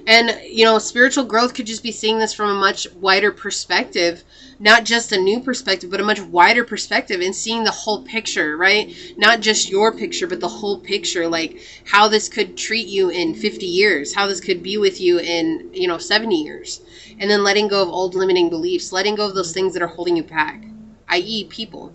And, you know, spiritual growth could just be seeing this from a much wider perspective, not just a new perspective, but a much wider perspective, and seeing the whole picture, right? Not just your picture, but the whole picture, like how this could treat you in 50 years, how this could be with you in, 70 years. And then letting go of old limiting beliefs, letting go of those things that are holding you back, i.e. people.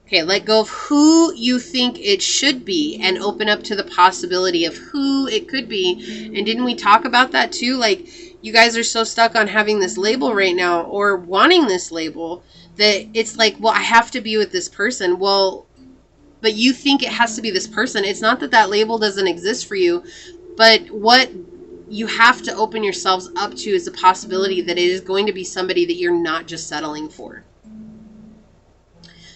Okay, let go of who you think it should be and open up to the possibility of who it could be. And didn't we talk about that too? Like, you guys are so stuck on having this label right now, or wanting this label, that it's like, well, I have to be with this person. Well, but you think it has to be this person. It's not that that label doesn't exist for you, but what you have to open yourselves up to is the possibility that it is going to be somebody that you're not just settling for.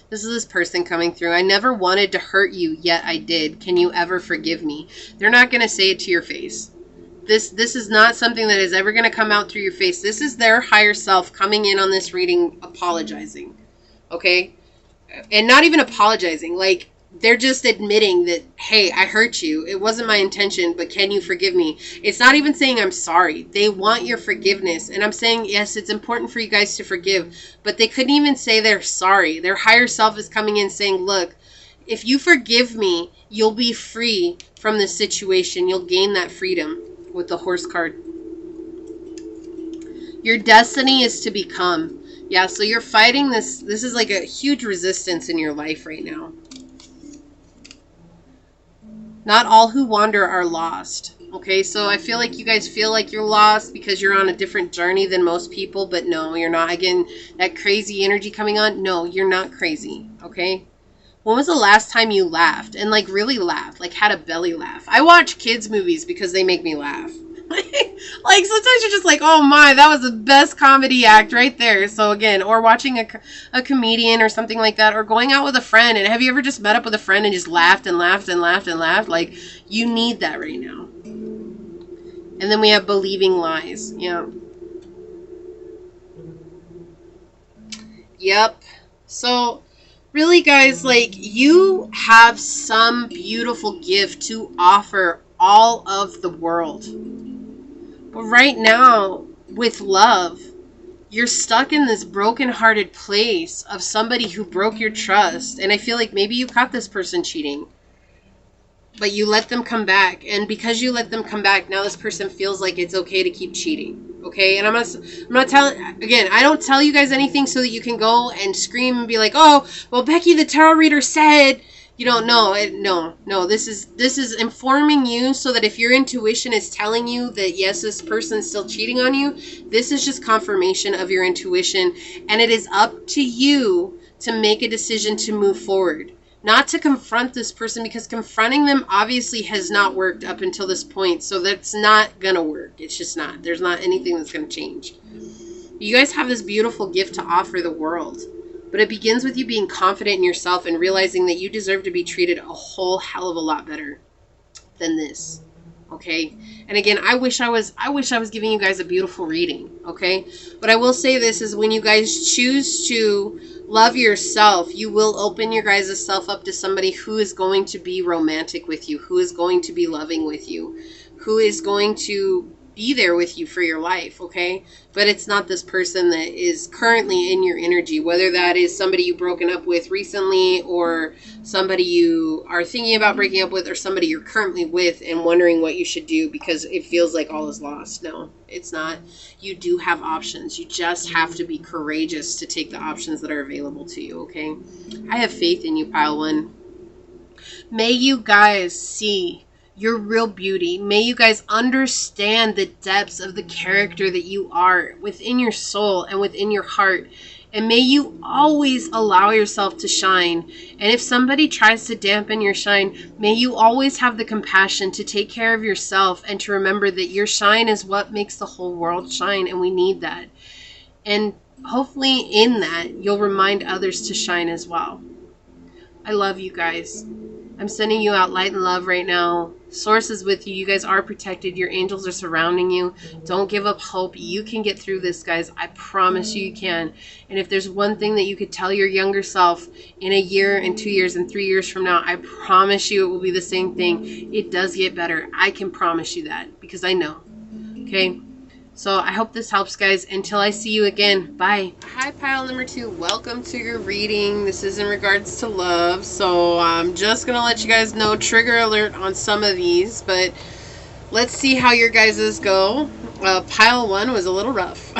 This is this person coming through. I never wanted to hurt you, yet I did. Can you ever forgive me? They're not going to say it to your face. This is not something that is ever going to come out through your face. This is their higher self coming in on this reading, apologizing. Okay? And not even apologizing. Like, they're just admitting that, hey, I hurt you. It wasn't my intention, but can you forgive me? It's not even saying I'm sorry. They want your forgiveness. And I'm saying, yes, it's important for you guys to forgive. But they couldn't even say they're sorry. Their higher self is coming in saying, look, if you forgive me, you'll be free from this situation. You'll gain that freedom with the horse card. Your destiny is to become. Yeah, so you're fighting this. This is like a huge resistance in your life right now. Not all who wander are lost. Okay, so I feel like you guys feel like you're lost because you're on a different journey than most people, but no, you're not. Again, that crazy energy coming on, no, you're not crazy, okay? When was the last time you laughed? And like really laughed, like had a belly laugh? I watch kids' movies because they make me laugh. Like sometimes you're just like, oh my, that was the best comedy act right there. So again, or watching a comedian or something like that, or going out with a friend. And have you ever just met up with a friend and just laughed and laughed and laughed and laughed? Like, you need that right now. And then we have believing lies. Yeah. Yep. So really, guys, like, you have some beautiful gift to offer all of the world. But right now, with love, you're stuck in this broken-hearted place of somebody who broke your trust. And I feel like maybe you caught this person cheating, but you let them come back. And because you let them come back, now this person feels like it's okay to keep cheating. Okay? And I'm not telling, again, I don't tell you guys anything so that you can go and scream and be like, oh, well, Becky, the tarot reader said... You don't know. No. This is informing you so that if your intuition is telling you that, yes, this person's still cheating on you, this is just confirmation of your intuition. And it is up to you to make a decision to move forward. Not to confront this person, because confronting them obviously has not worked up until this point. So that's not going to work. It's just not. There's not anything that's going to change. You guys have this beautiful gift to offer the world. But it begins with you being confident in yourself and realizing that you deserve to be treated a whole hell of a lot better than this. Okay? And again, I wish I was giving you guys a beautiful reading, okay? But I will say this is when you guys choose to love yourself, you will open your guys' self up to somebody who is going to be romantic with you, who is going to be loving with you, who is going to be there with you for your life, okay? But it's not this person that is currently in your energy, whether that is somebody you've broken up with recently or somebody you are thinking about breaking up with or somebody you're currently with and wondering what you should do because it feels like all is lost. No, it's not. You do have options. You just have to be courageous to take the options that are available to you, okay? I have faith in you, Pile 1. May you guys see your real beauty. May you guys understand the depths of the character that you are within your soul and within your heart. And may you always allow yourself to shine. And if somebody tries to dampen your shine, may you always have the compassion to take care of yourself and to remember that your shine is what makes the whole world shine, and we need that. And hopefully in that, you'll remind others to shine as well. I love you guys. I'm sending you out light and love right now. Source is with you. You guys are protected. Your angels are surrounding you. Don't give up hope. You can get through this, guys. I promise you can. And if there's one thing that you could tell your younger self in a year and 2 years and 3 years from now, I promise you it will be the same thing. It does get better. I can promise you that because I know. Okay? So I hope this helps, guys. Until I see you again. Bye. Hi, pile number 2. Welcome to your reading. This is in regards to love. So I'm just going to let you guys know, trigger alert on some of these. But let's see how your guys's go. Pile 1 was a little rough.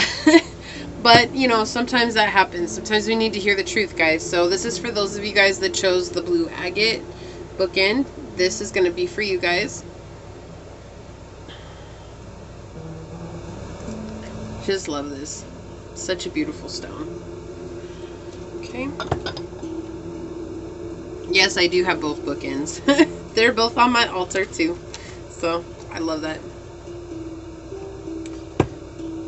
But, you know, sometimes that happens. Sometimes we need to hear the truth, guys. So this is for those of you guys that chose the blue agate bookend. This is going to be for you guys. Just love this. Such a beautiful stone. Okay. Yes, I do have both bookends. They're both on my altar too. So, I love that.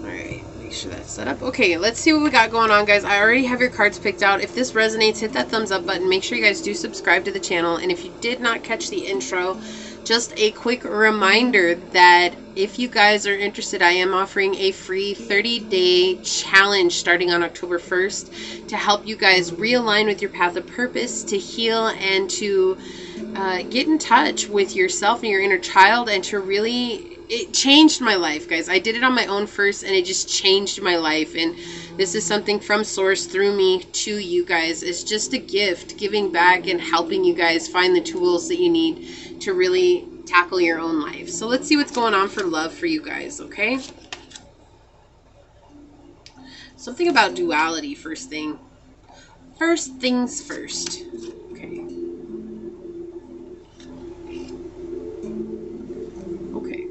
Alright, make sure that's set up. Okay, let's see what we got going on, guys. I already have your cards picked out. If this resonates, hit that thumbs up button. Make sure you guys do subscribe to the channel. And if you did not catch the intro, just a quick reminder that if you guys are interested, I am offering a free 30-day challenge starting on October 1st to help you guys realign with your path of purpose, to heal, and to get in touch with yourself and your inner child, and to really... It changed my life, guys. I did it on my own first, and it just changed my life. And this is something from Source through me to you guys. It's just a gift, giving back and helping you guys find the tools that you need to really tackle your own life. So let's see what's going on for love for you guys, okay? Something about duality, first thing. First things first. Okay. Okay.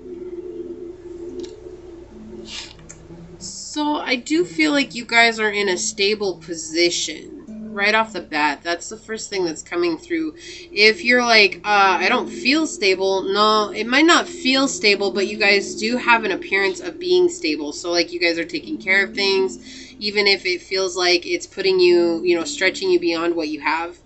So I do feel like you guys are in a stable position. Right off the bat, that's the first thing that's coming through. If you're like, I don't feel stable, no, it might not feel stable, but you guys do have an appearance of being stable. So like you guys are taking care of things, even if it feels like it's putting you, you know, stretching you beyond what you have.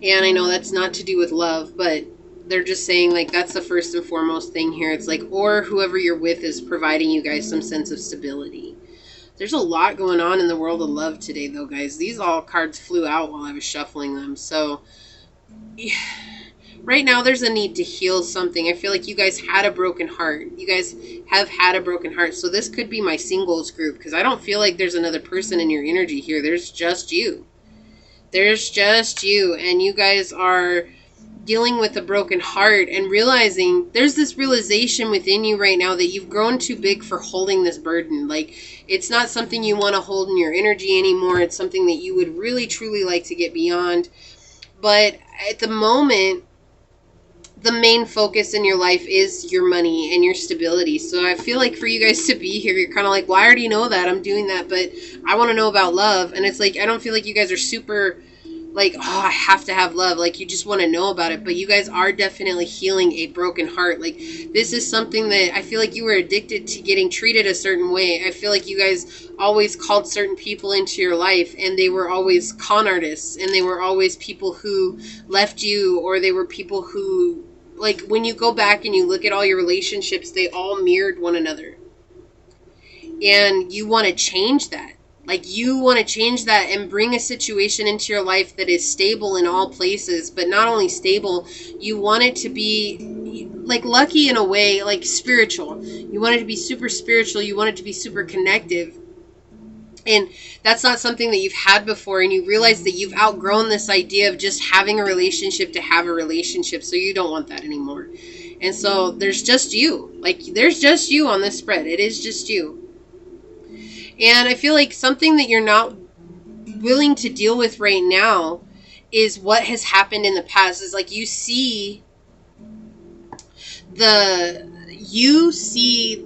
And I know that's not to do with love, but they're just saying like that's the first and foremost thing here. It's like, or whoever you're with is providing you guys some sense of stability. There's a lot going on in the world of love today, though, guys. These all cards flew out while I was shuffling them. So, yeah. Right now, there's a need to heal something. I feel like you guys had a broken heart. You guys have had a broken heart. So this could be my singles group, because I don't feel like there's another person in your energy here. There's just you. There's just you. And you guys are dealing with a broken heart and realizing there's this realization within you right now that you've grown too big for holding this burden. Like, it's not something you want to hold in your energy anymore. It's something that you would really truly like to get beyond. But at the moment, the main focus in your life is your money and your stability. So I feel like for you guys to be here, you're kind of like, well, I already know that. I'm doing that, but I want to know about love. And it's like, I don't feel like you guys are super like, oh, I have to have love. Like, you just want to know about it. But you guys are definitely healing a broken heart. Like, this is something that I feel like you were addicted to getting treated a certain way. I feel like you guys always called certain people into your life, and they were always con artists, and they were always people who left you, or they were people who, like, when you go back and you look at all your relationships, they all mirrored one another. And you want to change that. Like, you want to change that and bring a situation into your life that is stable in all places, but not only stable, you want it to be like lucky in a way, like spiritual. You want it to be super spiritual. You want it to be super connective. And that's not something that you've had before, and you realize that you've outgrown this idea of just having a relationship to have a relationship, so you don't want that anymore. And so there's just you. Like, there's just you on this spread. It is just you. And I feel like something that you're not willing to deal with right now is what has happened in the past. Is like you see the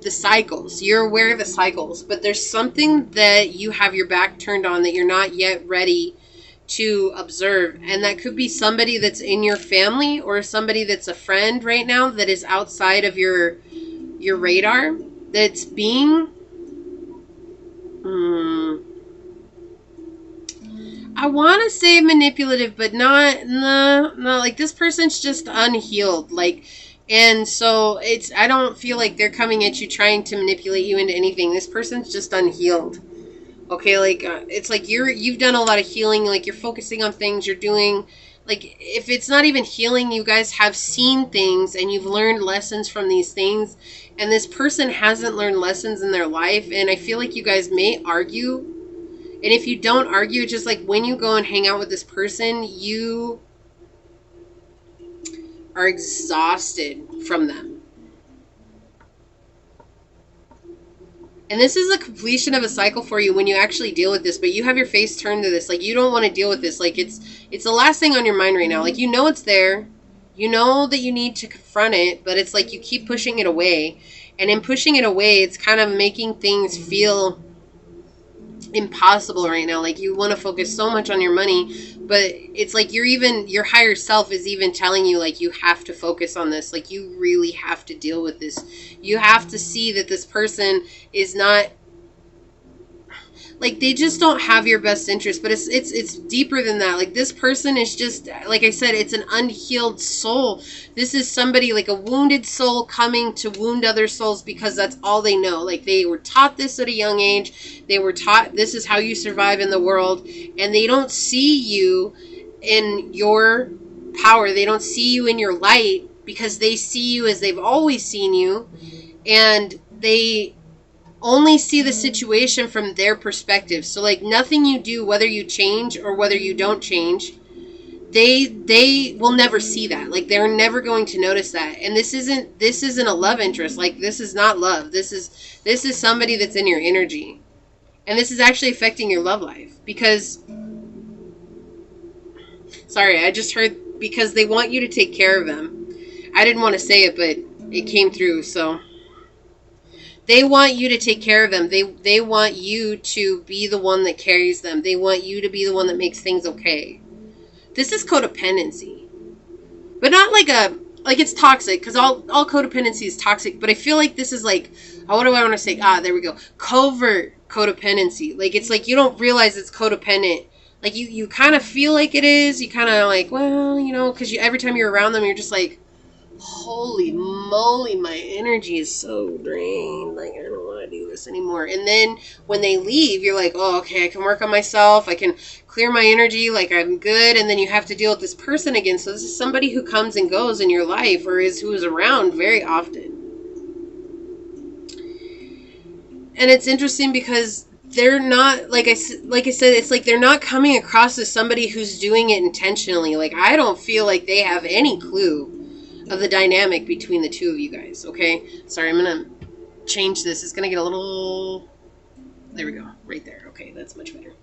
cycles. You're aware of the cycles, but there's something that you have your back turned on that you're not yet ready to observe. And that could be somebody that's in your family or somebody that's a friend right now that is outside of your radar, that's being I want to say manipulative, but not, no, like this person's just unhealed. Like, and so I don't feel like they're coming at you trying to manipulate you into anything. This person's just unhealed. Okay, like, it's like you've done a lot of healing, like you're focusing on things, you're doing, like, if it's not even healing, you guys have seen things and you've learned lessons from these things, and this person hasn't learned lessons in their life, and I feel like you guys may argue, and if you don't argue, just like when you go and hang out with this person, you are exhausted from them. And this is a completion of a cycle for you when you actually deal with this, but you have your face turned to this. Like, you don't want to deal with this. Like, it's the last thing on your mind right now. Like, you know it's there. You know that you need to confront it, but it's like you keep pushing it away. And in pushing it away, it's kind of making things feel impossible right now. Like, you want to focus so much on your money, but it's like your higher self is even telling you, like, you have to focus on this. Like, you really have to deal with this. You have to see that this person is not, like, they just don't have your best interest, but it's deeper than that. Like, this person is just, like I said, it's an unhealed soul. This is somebody, like a wounded soul coming to wound other souls because that's all they know. Like, they were taught this at a young age. They were taught this is how you survive in the world, and they don't see you in your power. They don't see you in your light because they see you as they've always seen you, and they only see the situation from their perspective. So, like, nothing you do, whether you change or whether you don't change, they will never see that. Like, they're never going to notice that. And this isn't a love interest. Like, this is not love. This is somebody that's in your energy. And this is actually affecting your love life because, sorry, I just heard, because they want you to take care of them. I didn't want to say it, but it came through, so they want you to take care of them. They want you to be the one that carries them. They want you to be the one that makes things okay. This is codependency. But not like it's toxic, because all codependency is toxic, but I feel like this is like, what do I want to say? There we go. Covert codependency. Like, it's like you don't realize it's codependent. Like, you kind of feel like it is. You kind of like, well, you know, because every time you're around them, you're just like, holy moly, my energy is so drained. Like, I don't want to do this anymore. And then when they leave, you're like, oh, okay, I can work on myself. I can clear my energy. Like, I'm good. And then you have to deal with this person again. So this is somebody who comes and goes in your life, or who is around very often. And it's interesting because they're not, like I said, it's like they're not coming across as somebody who's doing it intentionally. Like, I don't feel like they have any clue of the dynamic between the two of you guys, okay? Sorry, I'm going to change this. It's going to get a little... There we go. Right there. Okay, that's much better.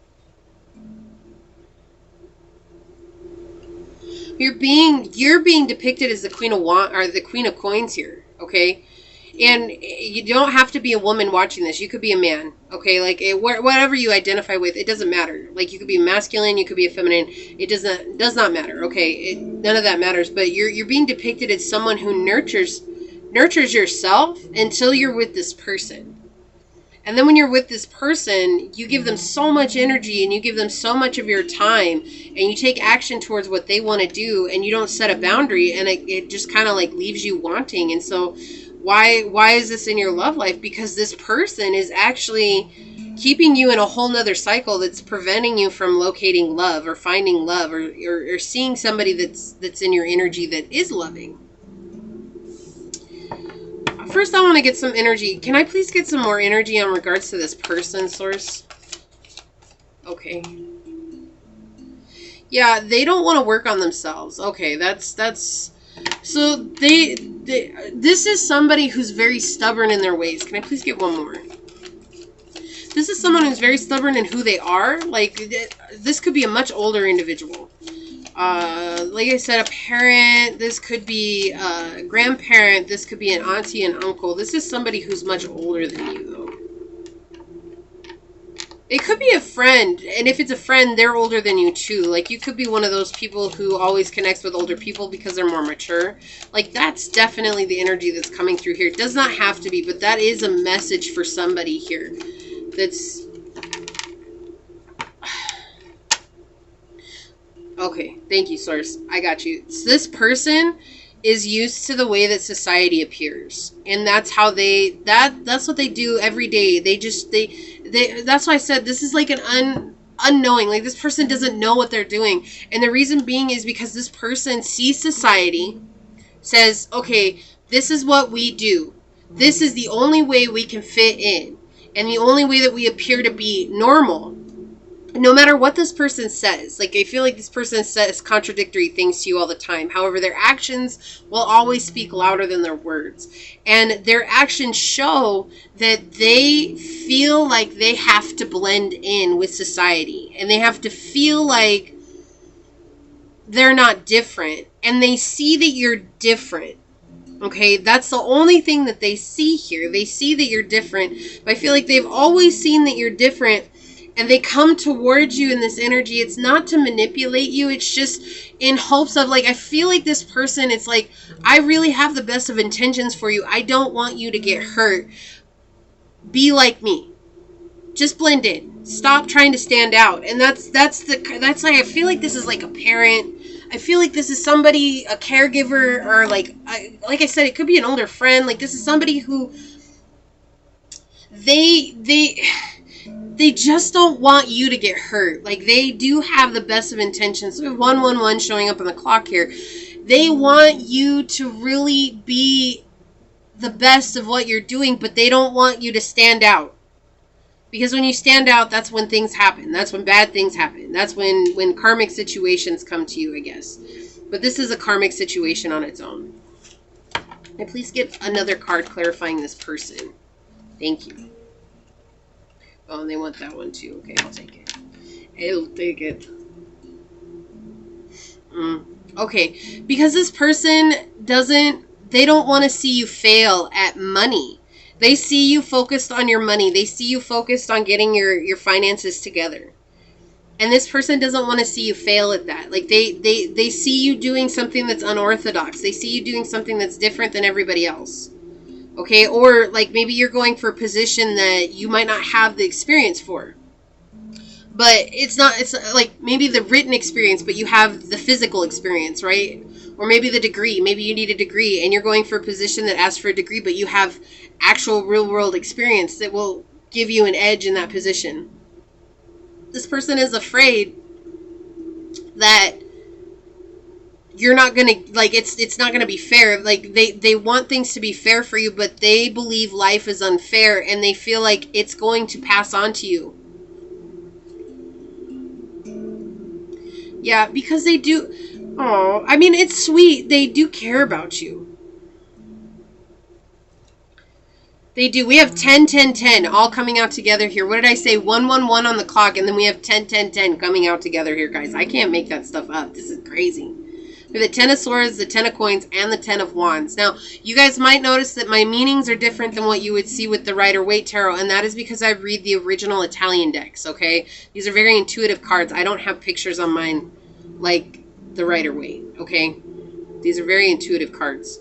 You're being depicted as the Queen of Coins here, okay? And you don't have to be a woman watching this. You could be a man, okay? Like, whatever you identify with, it doesn't matter. Like, you could be masculine, you could be a feminine. It does not matter, okay? None of that matters. But you're being depicted as someone who nurtures yourself until you're with this person. And then when you're with this person, you give them so much energy and you give them so much of your time, and you take action towards what they want to do, and you don't set a boundary, and it just kind of like leaves you wanting. And so why is this in your love life? Because this person is actually keeping you in a whole nother cycle that's preventing you from locating love or finding love, or seeing somebody that's in your energy that is loving. First, I want to get some energy. Can I please get some more energy in regards to this person, Source? Okay. Yeah, they don't want to work on themselves. Okay, that's so this is somebody who's very stubborn in their ways. Can I please get one more? This is someone who's very stubborn in who they are. Like, this could be a much older individual. Like I said, a parent. This could be a grandparent. This could be an auntie and uncle. This is somebody who's much older than you, though. It could be a friend, and if it's a friend, they're older than you too. Like, you could be one of those people who always connects with older people because they're more mature. Like, that's definitely the energy that's coming through here. It does not have to be, but that is a message for somebody here. That's... Okay, thank you, Source. I got you. So this person is used to the way that society appears, and that's how that's what they do every day. They that's why I said this is like an unknowing. Like, this person doesn't know what they're doing, and the reason being is because this person sees society, says, okay, this is what we do. This is the only way we can fit in, and the only way that we appear to be normal. No matter what this person says, like, I feel like this person says contradictory things to you all the time. However, their actions will always speak louder than their words. And their actions show that they feel like they have to blend in with society. And they have to feel like they're not different. And they see that you're different. Okay, that's the only thing that they see here. They see that you're different. But I feel like they've always seen that you're different. And they come towards you in this energy. It's not to manipulate you. It's just in hopes of, like, I feel like this person, it's like, I really have the best of intentions for you. I don't want you to get hurt. Be like me. Just blend in. Stop trying to stand out. And that's why I feel like this is like a parent. I feel like this is somebody, a caregiver, or like I said, it could be an older friend. Like, this is somebody who they just don't want you to get hurt. Like, they do have the best of intentions. We have 111 showing up on the clock here. They want you to really be the best of what you're doing, but they don't want you to stand out. Because when you stand out, that's when things happen. That's when bad things happen. That's when karmic situations come to you, I guess. But this is a karmic situation on its own. And please get another card clarifying this person. Thank you. Oh, and they want that one too. Okay, I'll take it. I'll take it. Okay, because this person they don't want to see you fail at money. They see you focused on your money. They see you focused on getting your finances together. And this person doesn't want to see you fail at that. Like, they see you doing something that's unorthodox. They see you doing something that's different than everybody else. Okay, or like maybe you're going for a position that you might not have the experience for. But it's like maybe the written experience, but you have the physical experience, right? Or maybe the degree. Maybe you need a degree and you're going for a position that asks for a degree, but you have actual real world experience that will give you an edge in that position. This person is afraid that you're not gonna, like, it's not gonna be fair. Like, they want things to be fair for you, but they believe life is unfair and they feel like it's going to pass on to you. Yeah, because they do. Oh, I mean, it's sweet. They do care about you. They do. We have 10, 10, 10 all coming out together here. What did I say? 111 on the clock, and then we have 10, 10, 10 coming out together here, guys. I can't make that stuff up. This is crazy. We have the 10 of Swords, the 10 of Coins, and the 10 of Wands. Now, you guys might notice that my meanings are different than what you would see with the Rider-Waite Tarot, and that is because I read the original Italian decks, okay? These are very intuitive cards. I don't have pictures on mine like the Rider-Waite, okay? These are very intuitive cards.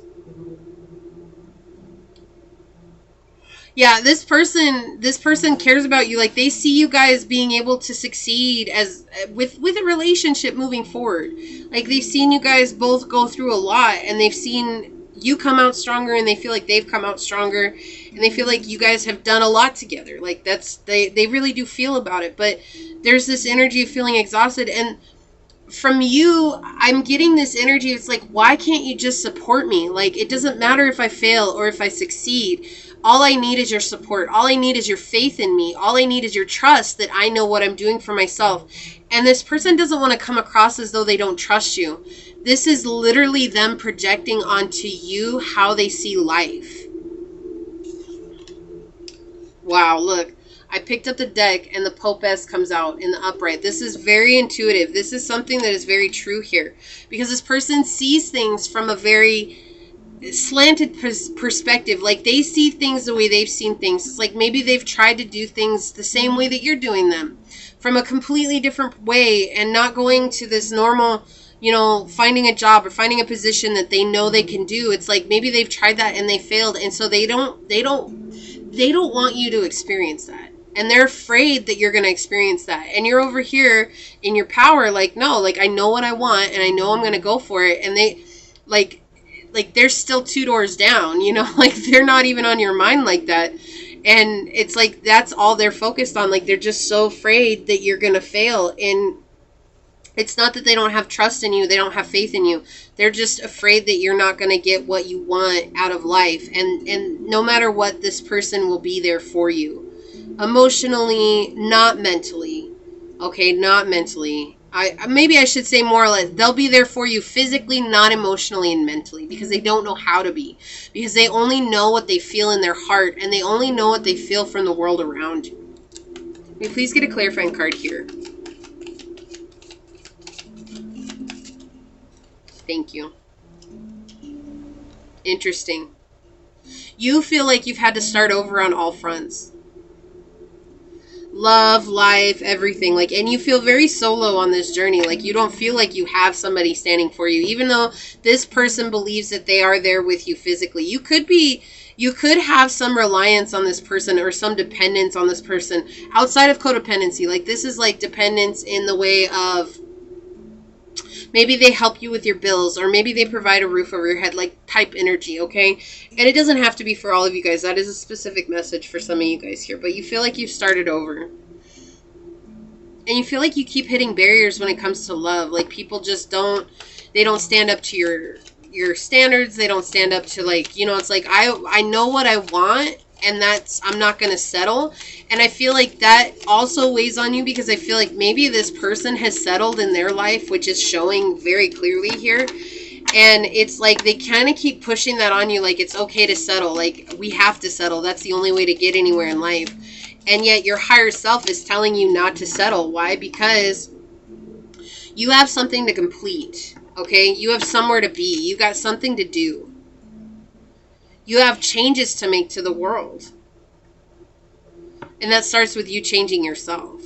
Yeah, this person cares about you. Like, they see you guys being able to succeed as with a relationship moving forward. Like, they've seen you guys both go through a lot, and they've seen you come out stronger, and they feel like they've come out stronger, and they feel like you guys have done a lot together. Like, they really do feel about it. But there's this energy of feeling exhausted, and from you, I'm getting this energy. It's like, why can't you just support me? Like, it doesn't matter if I fail or if I succeed. All I need is your support. All I need is your faith in me. All I need is your trust that I know what I'm doing for myself. And this person doesn't want to come across as though they don't trust you. This is literally them projecting onto you how they see life. Wow, look. I picked up the deck and the Popess comes out in the upright. This is very intuitive. This is something that is very true here. Because this person sees things from a very slanted perspective. Like, they see things the way they've seen things. It's like maybe they've tried to do things the same way that you're doing them. From a completely different way, and not going to this normal, you know, finding a job or finding a position that they know they can do. It's like maybe they've tried that and they failed. And so they don't want you to experience that. And they're afraid that you're going to experience that. And you're over here in your power, like, no, like, I know what I want and I know I'm going to go for it. And they, like they're still 2 doors down, you know, like, they're not even on your mind like that. And it's like, that's all they're focused on. Like, they're just so afraid that you're going to fail. And it's not that they don't have trust in you. They don't have faith in you. They're just afraid that you're not going to get what you want out of life. And no matter what, this person will be there for you. Emotionally, not mentally. Okay, not mentally. Maybe I should say more or less. They'll be there for you physically, not emotionally and mentally, because they don't know how to be. Because they only know what they feel in their heart, and they only know what they feel from the world around you. May you please get a clarifying card here? Thank you. Interesting. You feel like you've had to start over on all fronts. Love, life, everything. Like, and you feel very solo on this journey. Like, you don't feel like you have somebody standing for you, even though this person believes that they are there with you physically. You could have some reliance on this person or some dependence on this person outside of codependency. Like, this is like dependence in the way of maybe they help you with your bills, or maybe they provide a roof over your head, like type energy, okay? And it doesn't have to be for all of you guys. That is a specific message for some of you guys here. But you feel like you've started over. And you feel like you keep hitting barriers when it comes to love. Like, people just don't stand up to your standards. They don't stand up to, like, you know, it's like, I know what I want, and I'm not going to settle. And I feel like that also weighs on you, because I feel like maybe this person has settled in their life, which is showing very clearly here. And it's like they kind of keep pushing that on you, like, it's okay to settle. Like, we have to settle. That's the only way to get anywhere in life. And yet your higher self is telling you not to settle. Why? Because you have something to complete, okay? You have somewhere to be. You got something to do. You have changes to make to the world. And that starts with you changing yourself.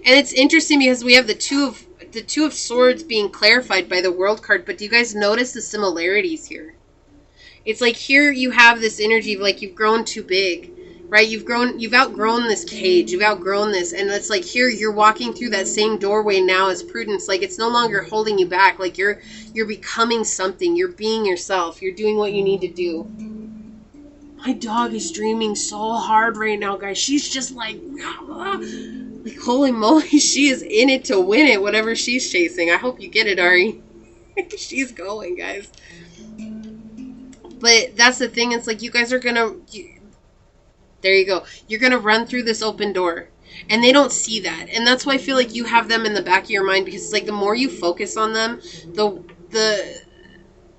And it's interesting because we have the two of Swords being clarified by the World card, but do you guys notice the similarities here? It's like here you have this energy of like you've grown too big, right? You've outgrown this cage, you've outgrown this, and it's like here you're walking through that same doorway now as Prudence. Like, it's no longer holding you back. Like, you're becoming something. You're being yourself. You're doing what you need to do. My dog is dreaming so hard right now, guys. She's just like holy moly, she is in it to win it, whatever she's chasing. I hope you get it, Ari. She's going, guys. But that's the thing. It's like you guys are gonna... there you go. You're gonna run through this open door. And they don't see that. And that's why I feel like you have them in the back of your mind. Because it's like the more you focus on them, the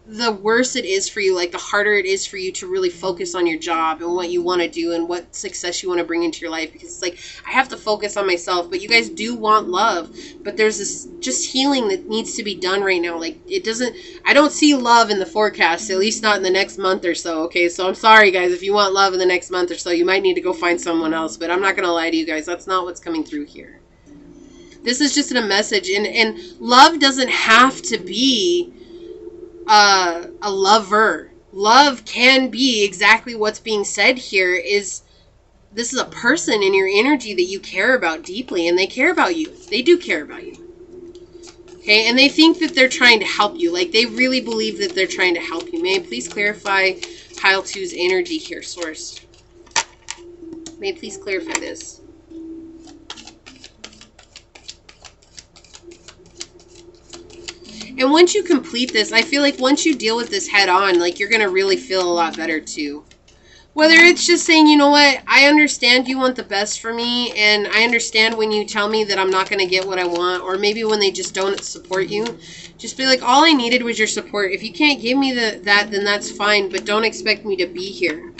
the worse it is for you, like the harder it is for you to really focus on your job and what you want to do and what success you want to bring into your life, because it's like, I have to focus on myself. But you guys do want love, but there's this just healing that needs to be done right now. Like, it doesn't, I don't see love in the forecast, at least not in the next month or so. Okay, so I'm sorry guys, if you want love in the next month or so, you might need to go find someone else. But I'm not gonna lie to you guys, that's not what's coming through here. This is just a message, and love doesn't have to be a lover. Love can be exactly what's being said here. Is this is a person in your energy that you care about deeply, and they care about you. They do care about you. Okay, and they think that they're trying to help you. Like, they really believe that they're trying to help you. May I please clarify pile 2's energy here, Source? May I please clarify this? And once you complete this, I feel like once you deal with this head on, like, you're going to really feel a lot better too. Whether it's just saying, you know what, I understand you want the best for me, and I understand when you tell me that I'm not going to get what I want, or maybe when they just don't support you, just be like, all I needed was your support. If you can't give me that, then that's fine, but don't expect me to be here.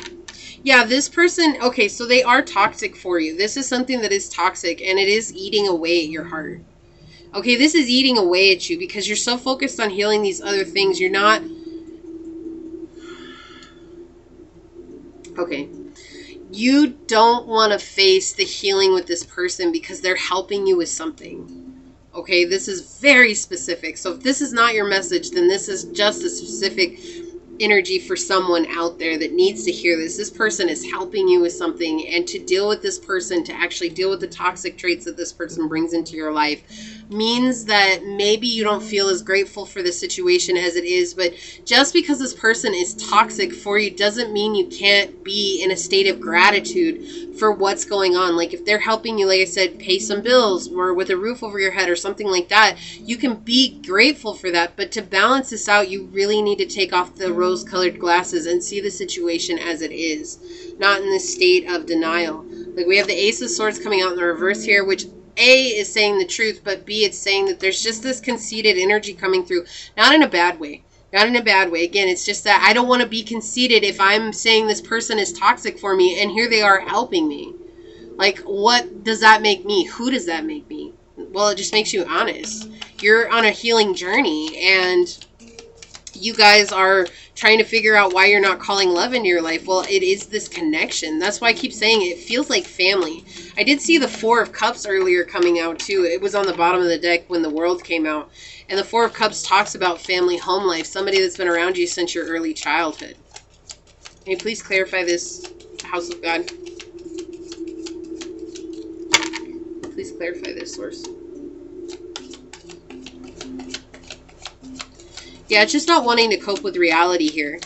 Yeah, this person, okay, so they are toxic for you. This is something that is toxic, and it is eating away at your heart. Okay, this is eating away at you because you're so focused on healing these other things. You're not... Okay. You don't want to face the healing with this person because they're helping you with something. Okay, this is very specific. So if this is not your message, then this is just a specific energy for someone out there that needs to hear this. This person is helping you with something, and to deal with this person, to actually deal with the toxic traits that this person brings into your life, means that maybe you don't feel as grateful for the situation as it is. But just because this person is toxic for you doesn't mean you can't be in a state of gratitude for what's going on. Like, if they're helping you, like I said, pay some bills or with a roof over your head or something like that, you can be grateful for that. But to balance this out, you really need to take off the rose-colored glasses and see the situation as it is, not in this state of denial. Like, we have the Ace of Swords coming out in the reverse here, which A, is saying the truth, but B, it's saying that there's just this conceited energy coming through. Not in a bad way. Not in a bad way. Again, it's just that I don't want to be conceited if I'm saying this person is toxic for me and here they are helping me. Like, what does that make me? Who does that make me? Well, it just makes you honest. You're on a healing journey, and you guys are trying to figure out why you're not calling love into your life. Well, it is this connection. That's why I keep saying it feels like family. I did see the Four of Cups earlier coming out too. It was on the bottom of the deck when the World came out. And the Four of Cups talks about family, home life, somebody that's been around you since your early childhood. Can you please clarify this, House of God? Please clarify this, Source. Yeah, it's just not wanting to cope with reality here.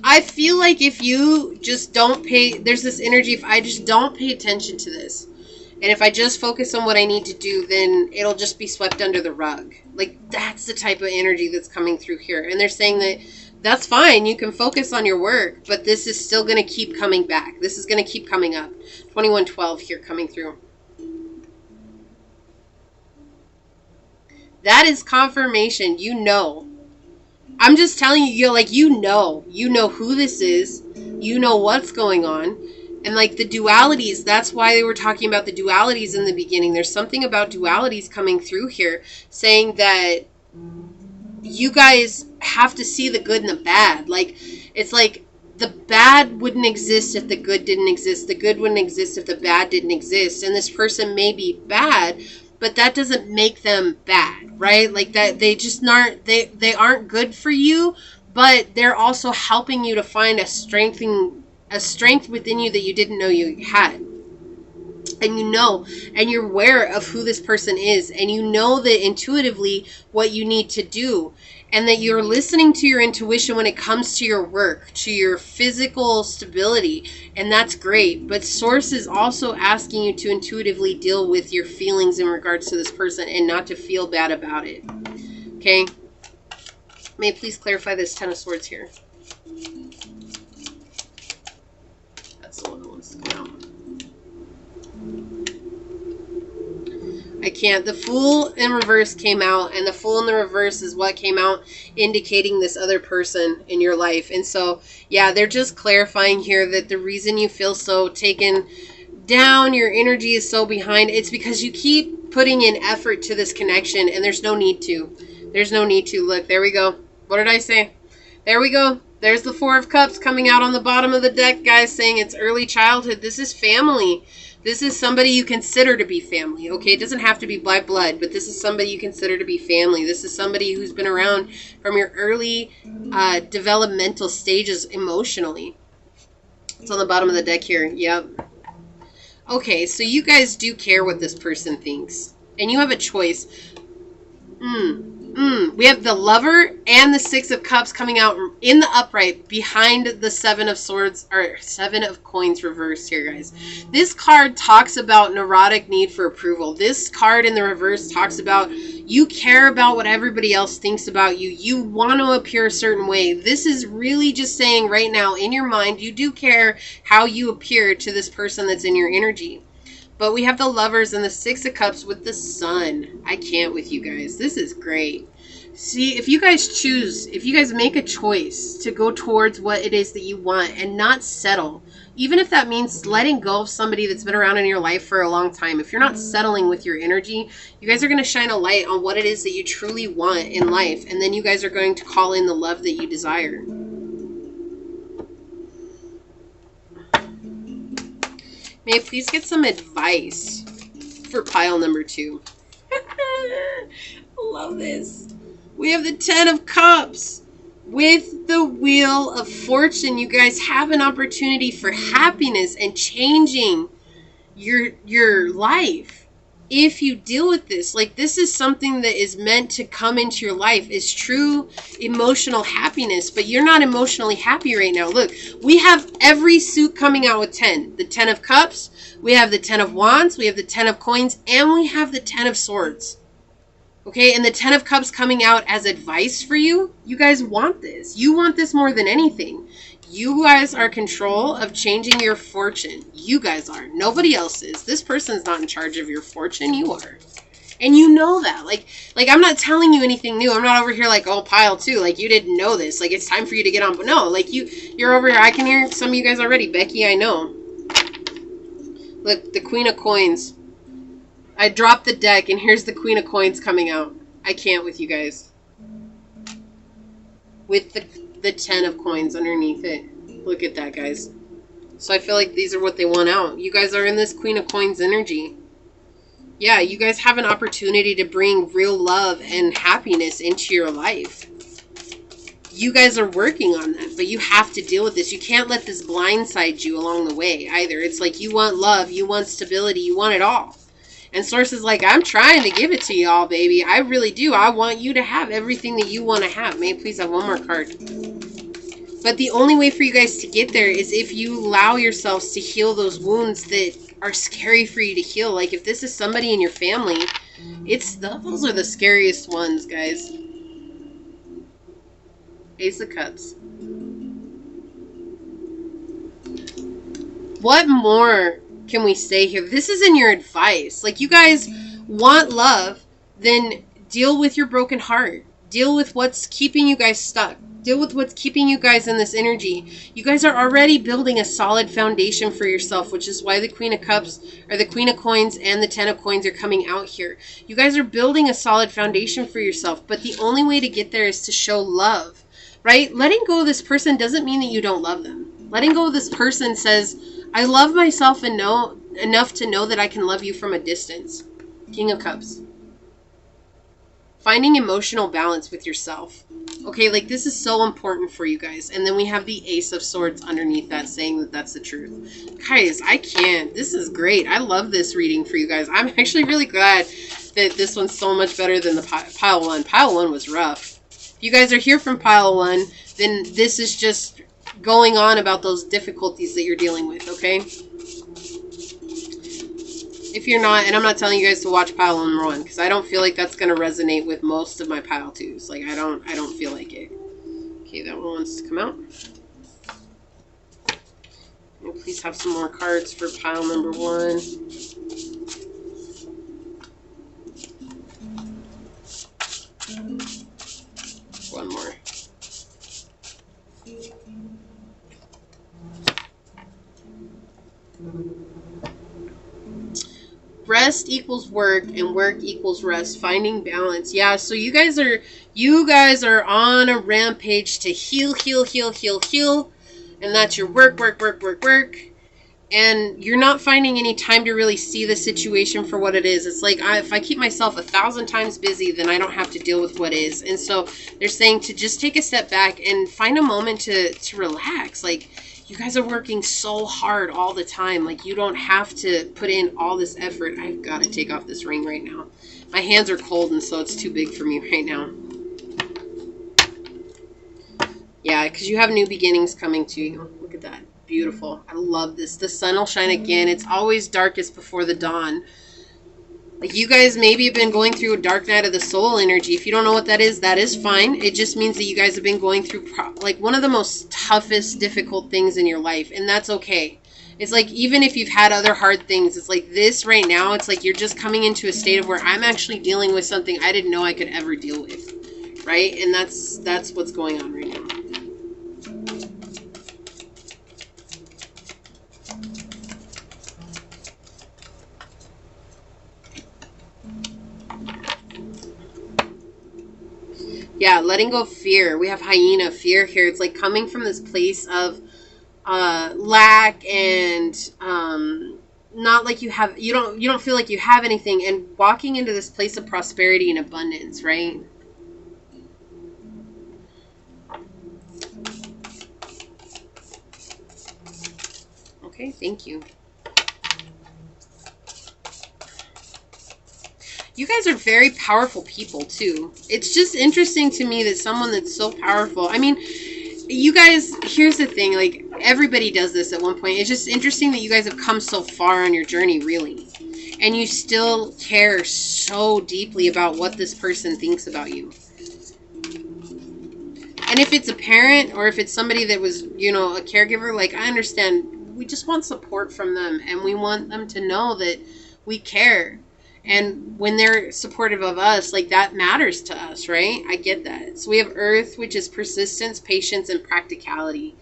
I feel like if you just don't pay, there's this energy, if I just don't pay attention to this, and if I just focus on what I need to do, then it'll just be swept under the rug. Like, that's the type of energy that's coming through here. And they're saying that that's fine, you can focus on your work, but this is still going to keep coming back. This is going to keep coming up. 2112 here coming through. That is confirmation. You know. I'm just telling you, you're like, you know who this is. You know what's going on. And like the dualities, that's why they were talking about the dualities in the beginning. There's something about dualities coming through here saying that you guys have to see the good and the bad. Like, it's like the bad wouldn't exist if the good didn't exist. The good wouldn't exist if the bad didn't exist. And this person may be bad, but that doesn't make them bad, right? Like, that they just aren't, they aren't good for you, but they're also helping you to find a strength within you that you didn't know you had. And you know, and you're aware of who this person is, and you know that intuitively what you need to do, and that you're listening to your intuition when it comes to your work, to your physical stability, and that's great. But Source is also asking you to intuitively deal with your feelings in regards to this person and not to feel bad about it. Okay? May I please clarify this Ten of Swords here? That's the one that wants to come out. I can't. The Fool in reverse came out, and the Fool in the reverse is what came out, indicating this other person in your life. And so, yeah, they're just clarifying here that the reason you feel so taken down, your energy is so behind, it's because you keep putting in effort to this connection, and there's no need to. There's no need to. Look, there we go. What did I say? There we go. There's the Four of Cups coming out on the bottom of the deck, guys, saying it's early childhood. This is family. This is somebody you consider to be family, okay? It doesn't have to be by blood, but this is somebody you consider to be family. This is somebody who's been around from your early developmental stages emotionally. It's on the bottom of the deck here. Yep. Okay, so you guys do care what this person thinks. And you have a choice. We have the Lover and the Six of Cups coming out in the upright behind the Seven of Swords, or Seven of Coins reversed here, guys. This card talks about neurotic need for approval. This card in the reverse talks about you care about what everybody else thinks about you. You want to appear a certain way. This is really just saying right now in your mind, you do care how you appear to this person that's in your energy. But we have the Lovers and the Six of Cups with the Sun. I can't with you guys. This is great. See, if you guys choose, if you guys make a choice to go towards what it is that you want and not settle, even if that means letting go of somebody that's been around in your life for a long time, if you're not settling with your energy, you guys are going to shine a light on what it is that you truly want in life. And then you guys are going to call in the love that you desire. May I please get some advice for pile number 2? Love this. We have the Ten of Cups with the Wheel of Fortune. You guys have an opportunity for happiness and changing your life if you deal with this. Like, this is something that is meant to come into your life, is true emotional happiness, but you're not emotionally happy right now. Look, we have every suit coming out with 10. The 10 of Cups, we have the 10 of Wands, we have the 10 of Coins, and we have the 10 of Swords. Okay, and the 10 of Cups coming out as advice for you. You guys want this. You want this more than anything. You guys are in control of changing your fortune. You guys are. Nobody else is. This person's not in charge of your fortune. You are. And you know that. Like I'm not telling you anything new. I'm not over here like, oh, pile 2. Like, you didn't know this. Like, it's time for you to get on. But no, like, you're over here. I can hear some of you guys already. Becky, I know. Look, the Queen of Coins. I dropped the deck, and here's the Queen of Coins coming out. I can't with you guys. With the 10 of Coins underneath it. Look at that, guys. So I feel like these are what they want out. You guys are in this Queen of Coins energy. Yeah, you guys have an opportunity to bring real love and happiness into your life. You guys are working on that, but you have to deal with this. You can't let this blindside you along the way either. It's like you want love, you want stability, you want it all. And Source is like, I'm trying to give it to y'all, baby. I really do. I want you to have everything that you want to have. May I please have one more card? But the only way for you guys to get there is if you allow yourselves to heal those wounds that are scary for you to heal. Like, if this is somebody in your family, those are the scariest ones, guys. Ace of Cups. What more can we say here? This isn't your advice. Like, you guys want love, then deal with your broken heart. Deal with what's keeping you guys stuck. Deal with what's keeping you guys in this energy. You guys are already building a solid foundation for yourself, which is why the Queen of Cups, or the Queen of Coins, and the 10 of Coins are coming out here. You guys are building a solid foundation for yourself, but the only way to get there is to show love, right? Letting go of this person doesn't mean that you don't love them. Letting go of this person says, I love myself and know enough to know that I can love you from a distance. King of Cups. Finding emotional balance with yourself. Okay, like, this is so important for you guys. And then we have the Ace of Swords underneath that, saying that that's the truth. Guys, I can't. This is great. I love this reading for you guys. I'm actually really glad that this one's so much better than the pile 1. Pile 1 was rough. If you guys are here from pile 1, then this is just going on about those difficulties that you're dealing with, okay? If you're not, and I'm not telling you guys to watch pile number 1, because I don't feel like that's going to resonate with most of my pile 2s. Like, I don't feel like it. Okay, that one wants to come out. And please have some more cards for pile number 1. Rest equals work and work equals rest. Finding balance. Yeah, so you guys are on a rampage to heal, heal, heal, heal, heal. And that's your work, work, work, work, work. And you're not finding any time to really see the situation for what it is. It's like, if I keep myself 1,000 times busy, then I don't have to deal with what is. And so they're saying to just take a step back and find a moment to relax. Like, you guys are working so hard all the time. Like, you don't have to put in all this effort. I've got to take off this ring right now. My hands are cold, and so it's too big for me right now. Yeah, because you have new beginnings coming to you. Look at that. Beautiful. I love this. The sun will shine again. It's always darkest before the dawn. Like, you guys maybe have been going through a dark night of the soul energy. If you don't know what that is fine. It just means that you guys have been going through like one of the most toughest, difficult things in your life. And that's okay. It's like, even if you've had other hard things, it's like this right now, it's like you're just coming into a state of where I'm actually dealing with something I didn't know I could ever deal with. Right? And that's what's going on right now. Yeah, letting go of fear. We have hyena, fear here. It's like coming from this place of lack and not like you don't feel like you have anything, and walking into this place of prosperity and abundance, right? Okay, thank you. You guys are very powerful people, too. It's just interesting to me that someone that's so powerful... I mean, you guys... Here's the thing. Like, everybody does this at one point. It's just interesting that you guys have come so far on your journey, really. And you still care so deeply about what this person thinks about you. And if it's a parent or if it's somebody that was, you know, a caregiver, like, I understand. We just want support from them. And we want them to know that we care. And when they're supportive of us, like, that matters to us, right? I get that. So we have Earth, which is persistence, patience, and practicality.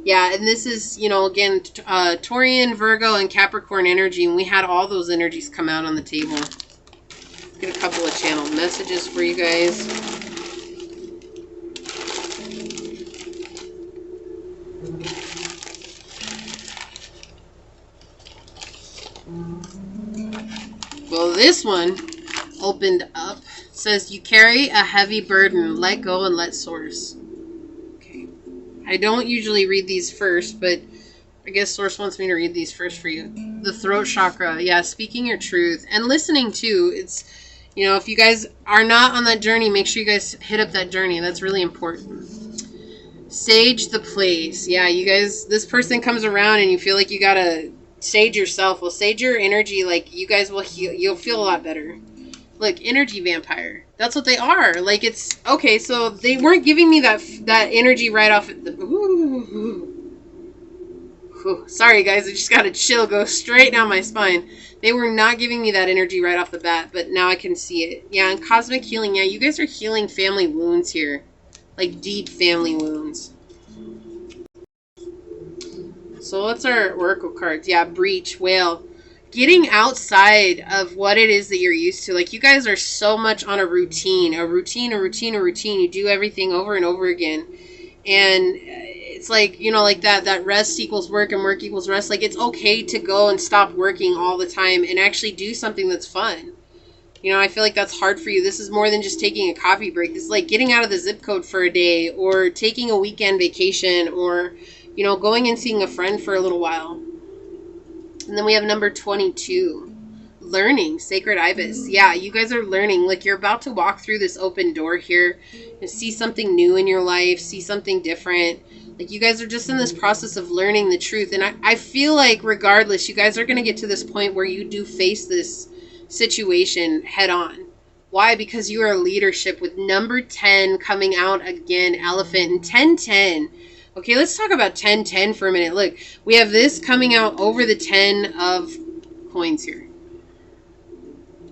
Yeah, and this is, you know, again, Taurian, Virgo, and Capricorn energy. And we had all those energies come out on the table. Get a couple of channeled messages for you guys. Well, this one opened up. It says, you carry a heavy burden. Let go and let Source. Okay. I don't usually read these first, but I guess Source wants me to read these first for you. The throat chakra. Yeah, speaking your truth. And listening, too. It's, you know, if you guys are not on that journey, make sure you guys hit up that journey. That's really important. Sage the place. Yeah, you guys, this person comes around and you feel like you gotta... sage yourself. Well, sage your energy. Like, you guys will heal. You'll feel a lot better. Look, energy vampire. That's what they are. Like, it's okay. So they weren't giving me that energy right off at the. Sorry, guys. I just got a chill go straight down my spine. They were not giving me that energy right off the bat, but now I can see it. Yeah, and cosmic healing. Yeah, you guys are healing family wounds here, like deep family wounds. So what's our oracle cards? Yeah, breach, whale. Getting outside of what it is that you're used to. Like, you guys are so much on a routine. You do everything over and over again. And it's like, you know, like that rest equals work and work equals rest. Like, it's okay to go and stop working all the time and actually do something that's fun. You know, I feel like that's hard for you. This is more than just taking a coffee break. This is like getting out of the zip code for a day or taking a weekend vacation or... you know, going and seeing a friend for a little while. And then we have number 22. Learning. Sacred Ibis. Yeah, you guys are learning. Like, you're about to walk through this open door here and see something new in your life. See something different. Like, you guys are just in this process of learning the truth. And I feel like, regardless, you guys are going to get to this point where you do face this situation head on. Why? Because you are leadership with number 10 coming out again. Elephant. And 1010. Okay, let's talk about 1010 for a minute. Look, we have this coming out over the 10 of coins here.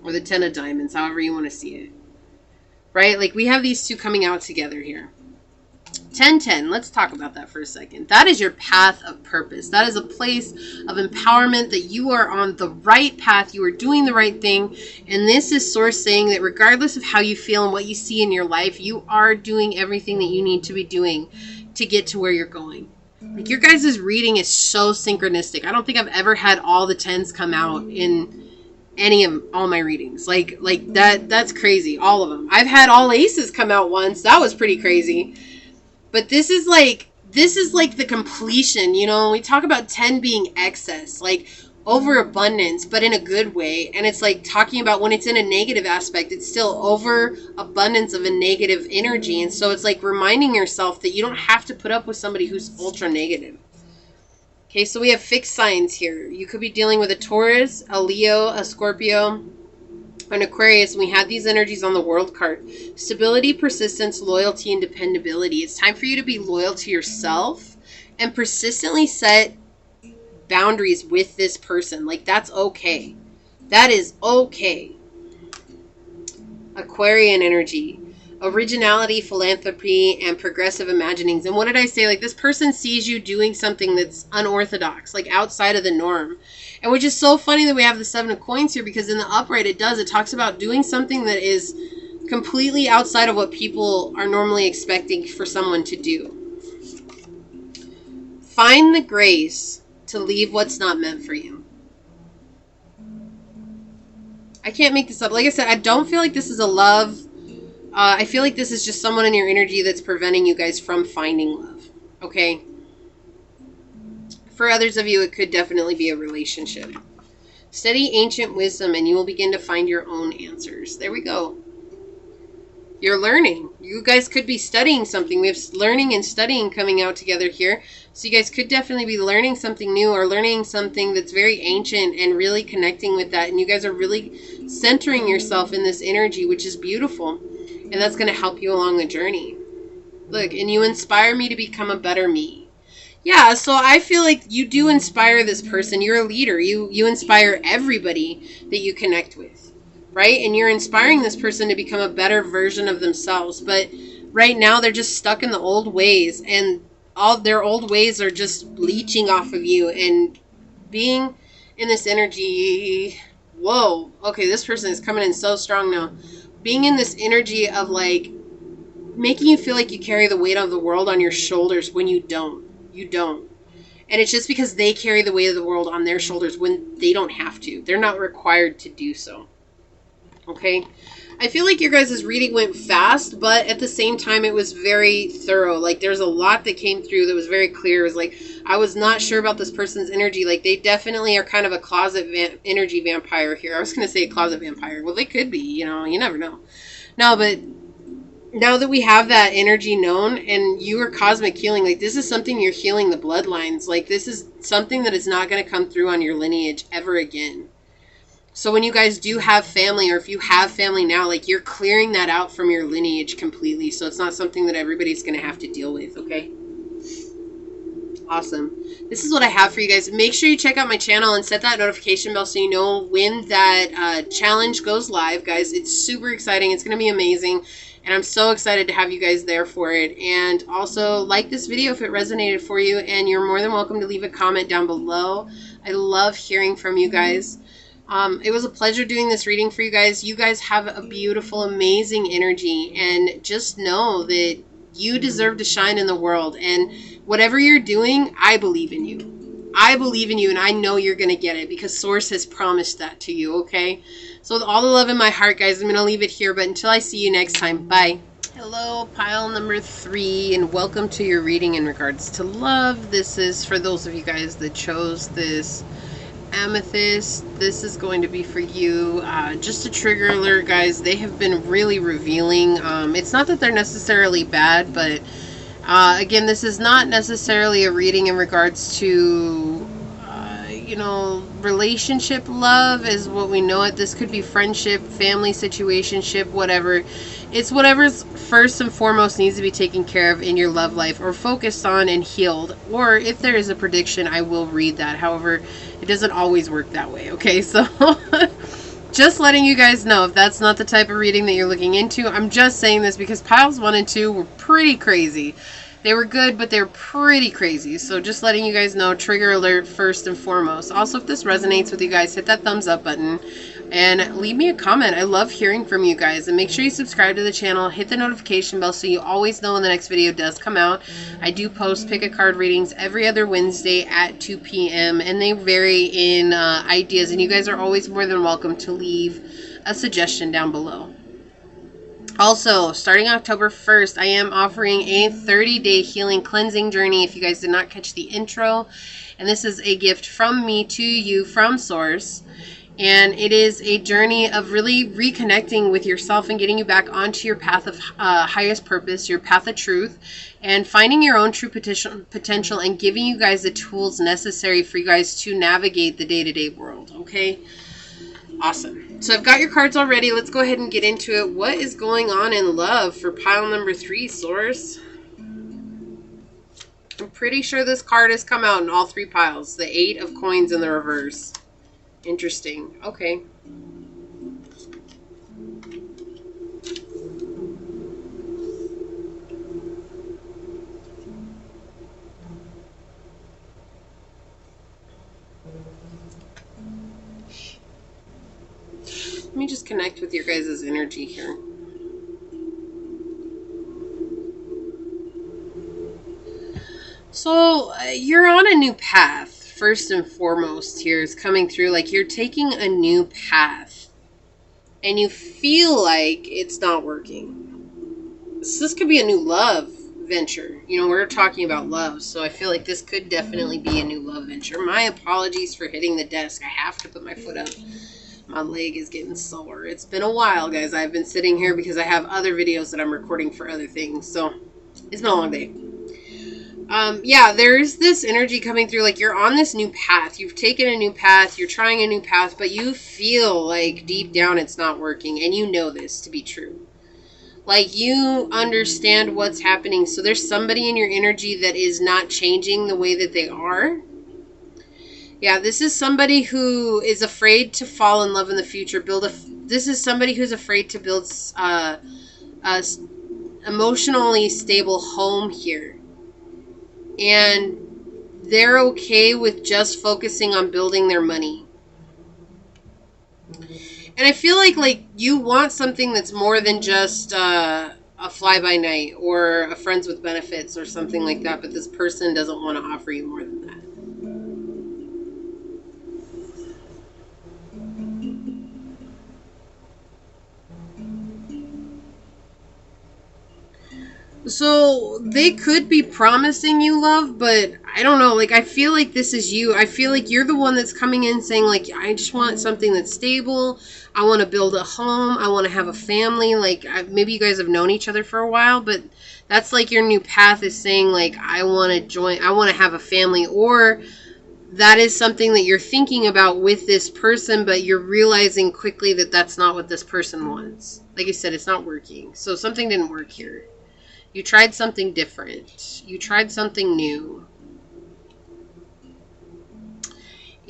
Or the 10 of diamonds, however you want to see it. Right? Like, we have these two coming out together here. 1010, let's talk about that for a second. That is your path of purpose. That is a place of empowerment, that you are on the right path. You are doing the right thing. And this is Source saying that regardless of how you feel and what you see in your life, you are doing everything that you need to be doing to get to where you're going. Like, your guys' reading is so synchronistic. I don't think I've ever had all the 10s come out in any of all my readings. Like that's crazy. All of them. I've had all aces come out once. That was pretty crazy. But this is like the completion, you know. We talk about 10 being excess, like overabundance, but in a good way. And it's like talking about when it's in a negative aspect, it's still overabundance of a negative energy. And so it's like reminding yourself that you don't have to put up with somebody who's ultra negative. Okay, so we have fixed signs here. You could be dealing with a Taurus, a Leo, a Scorpio, an Aquarius, and we had these energies on the world card. Stability, persistence, loyalty, and dependability. It's time for you to be loyal to yourself and persistently set boundaries with this person. Like, that's okay. That is okay. Aquarian energy. Originality, philanthropy, and progressive imaginings. And what did I say? Like, this person sees you doing something that's unorthodox, like outside of the norm. And which is so funny that we have the 7 of coins here, because in the upright it talks about doing something that is completely outside of what people are normally expecting for someone to do. Find the grace to leave what's not meant for you. I can't make this up. Like I said, I don't feel like this is a love. I feel like this is just someone in your energy that's preventing you guys from finding love. Okay? For others of you, it could definitely be a relationship. Study ancient wisdom and you will begin to find your own answers. There we go. You're learning. You guys could be studying something. We have learning and studying coming out together here. So you guys could definitely be learning something new or learning something that's very ancient and really connecting with that. And you guys are really centering yourself in this energy, which is beautiful. And that's going to help you along the journey. Look, and you inspire me to become a better me. Yeah, so I feel like you do inspire this person. You're a leader. You inspire everybody that you connect with, right? And you're inspiring this person to become a better version of themselves. But right now they're just stuck in the old ways, and all their old ways are just leeching off of you and being in this energy. Whoa, okay, this person is coming in so strong now. Being in this energy of like making you feel like you carry the weight of the world on your shoulders when you don't. You don't. And it's just because they carry the weight of the world on their shoulders when they don't have to. They're not required to do so. Okay? I feel like your guys' reading went fast, but at the same time it was very thorough. Like, there's a lot that came through that was very clear. It was like, I was not sure about this person's energy. Like, they definitely are kind of a closet energy vampire here. I was going to say a closet vampire. Well, they could be, you know, you never know. No, but now that we have that energy known, and you are cosmic healing, like, this is something you're healing the bloodlines. Like, this is something that is not going to come through on your lineage ever again. So when you guys do have family, or if you have family now, like, you're clearing that out from your lineage completely. So it's not something that everybody's going to have to deal with, okay? Awesome. This is what I have for you guys. Make sure you check out my channel and set that notification bell so you know when that challenge goes live, guys. It's super exciting. It's going to be amazing. And I'm so excited to have you guys there for it. And also, like this video if it resonated for you. And you're more than welcome to leave a comment down below. I love hearing from you guys. It was a pleasure doing this reading for you guys. You guys have a beautiful, amazing energy. And just know that you deserve to shine in the world. And whatever you're doing, I believe in you. I believe in you, and I know you're going to get it because Source has promised that to you, okay? So with all the love in my heart, guys, I'm going to leave it here. But until I see you next time, bye. Hello, pile number 3, and welcome to your reading in regards to love. This is for those of you guys that chose this amethyst. This is going to be for you. Just a trigger alert, guys. They have been really revealing. It's not that they're necessarily bad, but again, this is not necessarily a reading in regards to you know, relationship love is what we know it. This could be friendship, family, situationship, whatever. It's whatever's first and foremost needs to be taken care of in your love life or focused on and healed. Or if there is a prediction, I will read that. However, it doesn't always work that way, okay? So just letting you guys know if that's not the type of reading that you're looking into. I'm just saying this because piles 1 and 2 were pretty crazy. They were good, but they're pretty crazy. So just letting you guys know, trigger alert first and foremost. Also, if this resonates with you guys, hit that thumbs up button and leave me a comment. I love hearing from you guys. And make sure you subscribe to the channel, hit the notification bell so you always know when the next video does come out. I do post pick a card readings every other Wednesday at 2 p.m. and they vary in ideas, and you guys are always more than welcome to leave a suggestion down below. Also, starting October 1st, I am offering a 30-day healing cleansing journey if you guys did not catch the intro. And this is a gift from me to you from Source. And it is a journey of really reconnecting with yourself and getting you back onto your path of highest purpose, your path of truth, and finding your own true potential and giving you guys the tools necessary for you guys to navigate the day-to-day world, okay? Awesome. So I've got your cards already. Let's go ahead and get into it. What is going on in love for pile number 3, Source? I'm pretty sure this card has come out in all 3 piles. The 8 of coins in the reverse. Interesting. Okay. Let me just connect with your guys' energy here. So, you're on a new path. First and foremost here is coming through. Like, you're taking a new path. And you feel like it's not working. So this could be a new love venture. You know, we're talking about love. So I feel like this could definitely be a new love venture. My apologies for hitting the desk. I have to put my foot up. My leg is getting sore. It's been a while, guys. I've been sitting here because I have other videos that I'm recording for other things. So, it's been a long day. Yeah, there's this energy coming through. Like, you're on this new path. You've taken a new path. You're trying a new path. But you feel like deep down it's not working. And you know this to be true. Like, you understand what's happening. So, there's somebody in your energy that is not changing the way that they are. Yeah, this is somebody who is afraid to fall in love in the future. This is somebody who's afraid to build a emotionally stable home here. And they're okay with just focusing on building their money. And I feel like you want something that's more than just a fly-by-night or a friends with benefits or something like that. But this person doesn't want to offer you more than that. So, they could be promising you love, but I don't know. Like, I feel like this is you. I feel like you're the one that's coming in saying, like, I just want something that's stable. I want to build a home. I want to have a family. Like, maybe you guys have known each other for a while, but that's like your new path is saying, like, I want to have a family. Or that is something that you're thinking about with this person, but you're realizing quickly that that's not what this person wants. Like I said, it's not working. So, something didn't work here. You tried something different. You tried something new.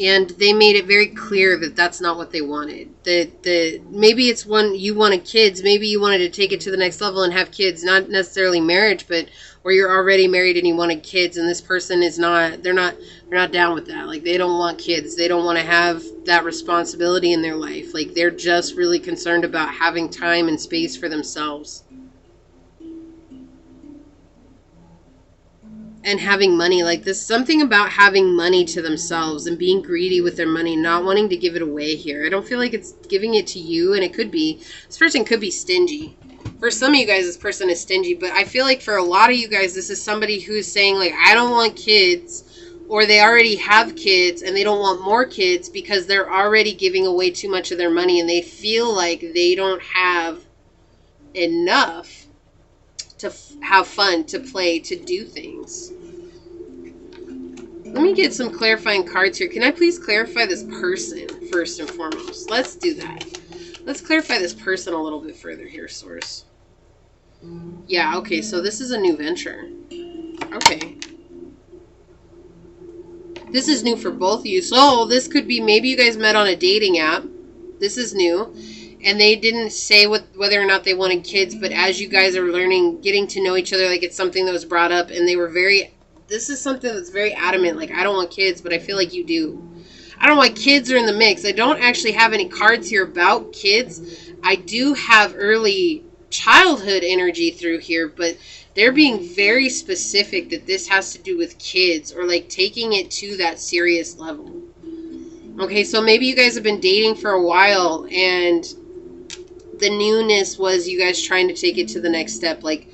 And they made it very clear that that's not what they wanted. That maybe it's one you wanted kids. Maybe you wanted to take it to the next level and have kids. Not necessarily marriage, but or you're already married and you wanted kids, and this person is not. They're not down with that. Like, they don't want kids. They don't want to have that responsibility in their life. Like, they're just really concerned about having time and space for themselves. And having money. Like, this, something about having money to themselves and being greedy with their money, not wanting to give it away here. I don't feel like it's giving it to you, and it could be. This person could be stingy. For some of you guys, this person is stingy, but I feel like for a lot of you guys, this is somebody who's saying, like, I don't want kids, or they already have kids, and they don't want more kids because they're already giving away too much of their money, and they feel like they don't have enough to have fun, to play, to do things. Let me get some clarifying cards here. Can I please clarify this person first and foremost? Let's do that. Let's clarify this person a little bit further here, Source. Yeah, okay, so this is a new venture. Okay. This is new for both of you. So this could be, maybe you guys met on a dating app. This is new. And they didn't say whether or not they wanted kids, but as you guys are learning, getting to know each other, like it's something that was brought up, and they were very, this is something that's very adamant, like I don't want kids, but I feel like you do. I don't know why kids are in the mix. I don't actually have any cards here about kids. I do have early childhood energy through here, but they're being very specific that this has to do with kids or like taking it to that serious level. Okay, so maybe you guys have been dating for a while and the newness was you guys trying to take it to the next step, like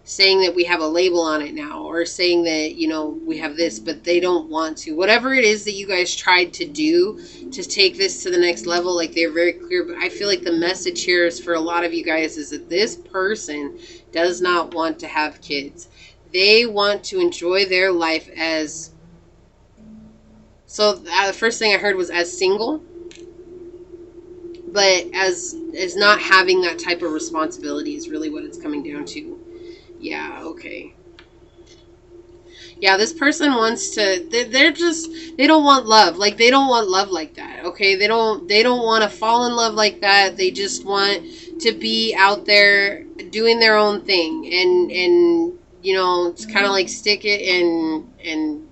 saying that we have a label on it now or saying that, you know, we have this, but they don't want to. Whatever it is that you guys tried to do to take this to the next level, like they're very clear, but I feel like the message here is for a lot of you guys is that this person does not want to have kids. They want to enjoy their life as, so the first thing I heard was as single, but as not having that type of responsibility is really what it's coming down to. Yeah, okay. Yeah, this person wants to, they're just, they don't want love. Like, they don't want love like that, okay? They don't want to fall in love like that. They just want to be out there doing their own thing. And you know, it's kind of like stick it and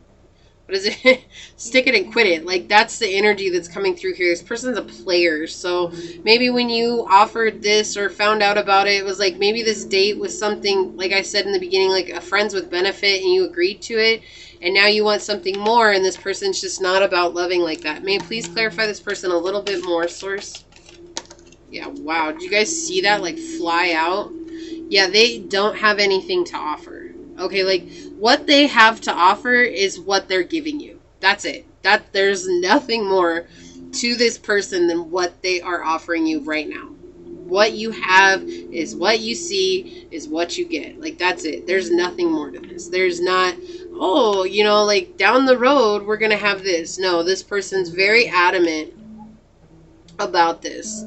what is it? Stick it and quit it. Like, that's the energy that's coming through here. This person's a player. So maybe when you offered this or found out about it, it was like maybe this date was something, like I said in the beginning, like a friends with benefit and you agreed to it. And now you want something more and this person's just not about loving like that. May I please clarify this person a little bit more, Source? Yeah, wow. Did you guys see that like fly out? Yeah, they don't have anything to offer. Okay, like what they have to offer is what they're giving you. That's it. There's nothing more to this person than what they are offering you right now. What you have is what you see is what you get. Like that's it. There's nothing more to this. There's not, oh, you know, like down the road we're going to have this. No, this person's very adamant about this.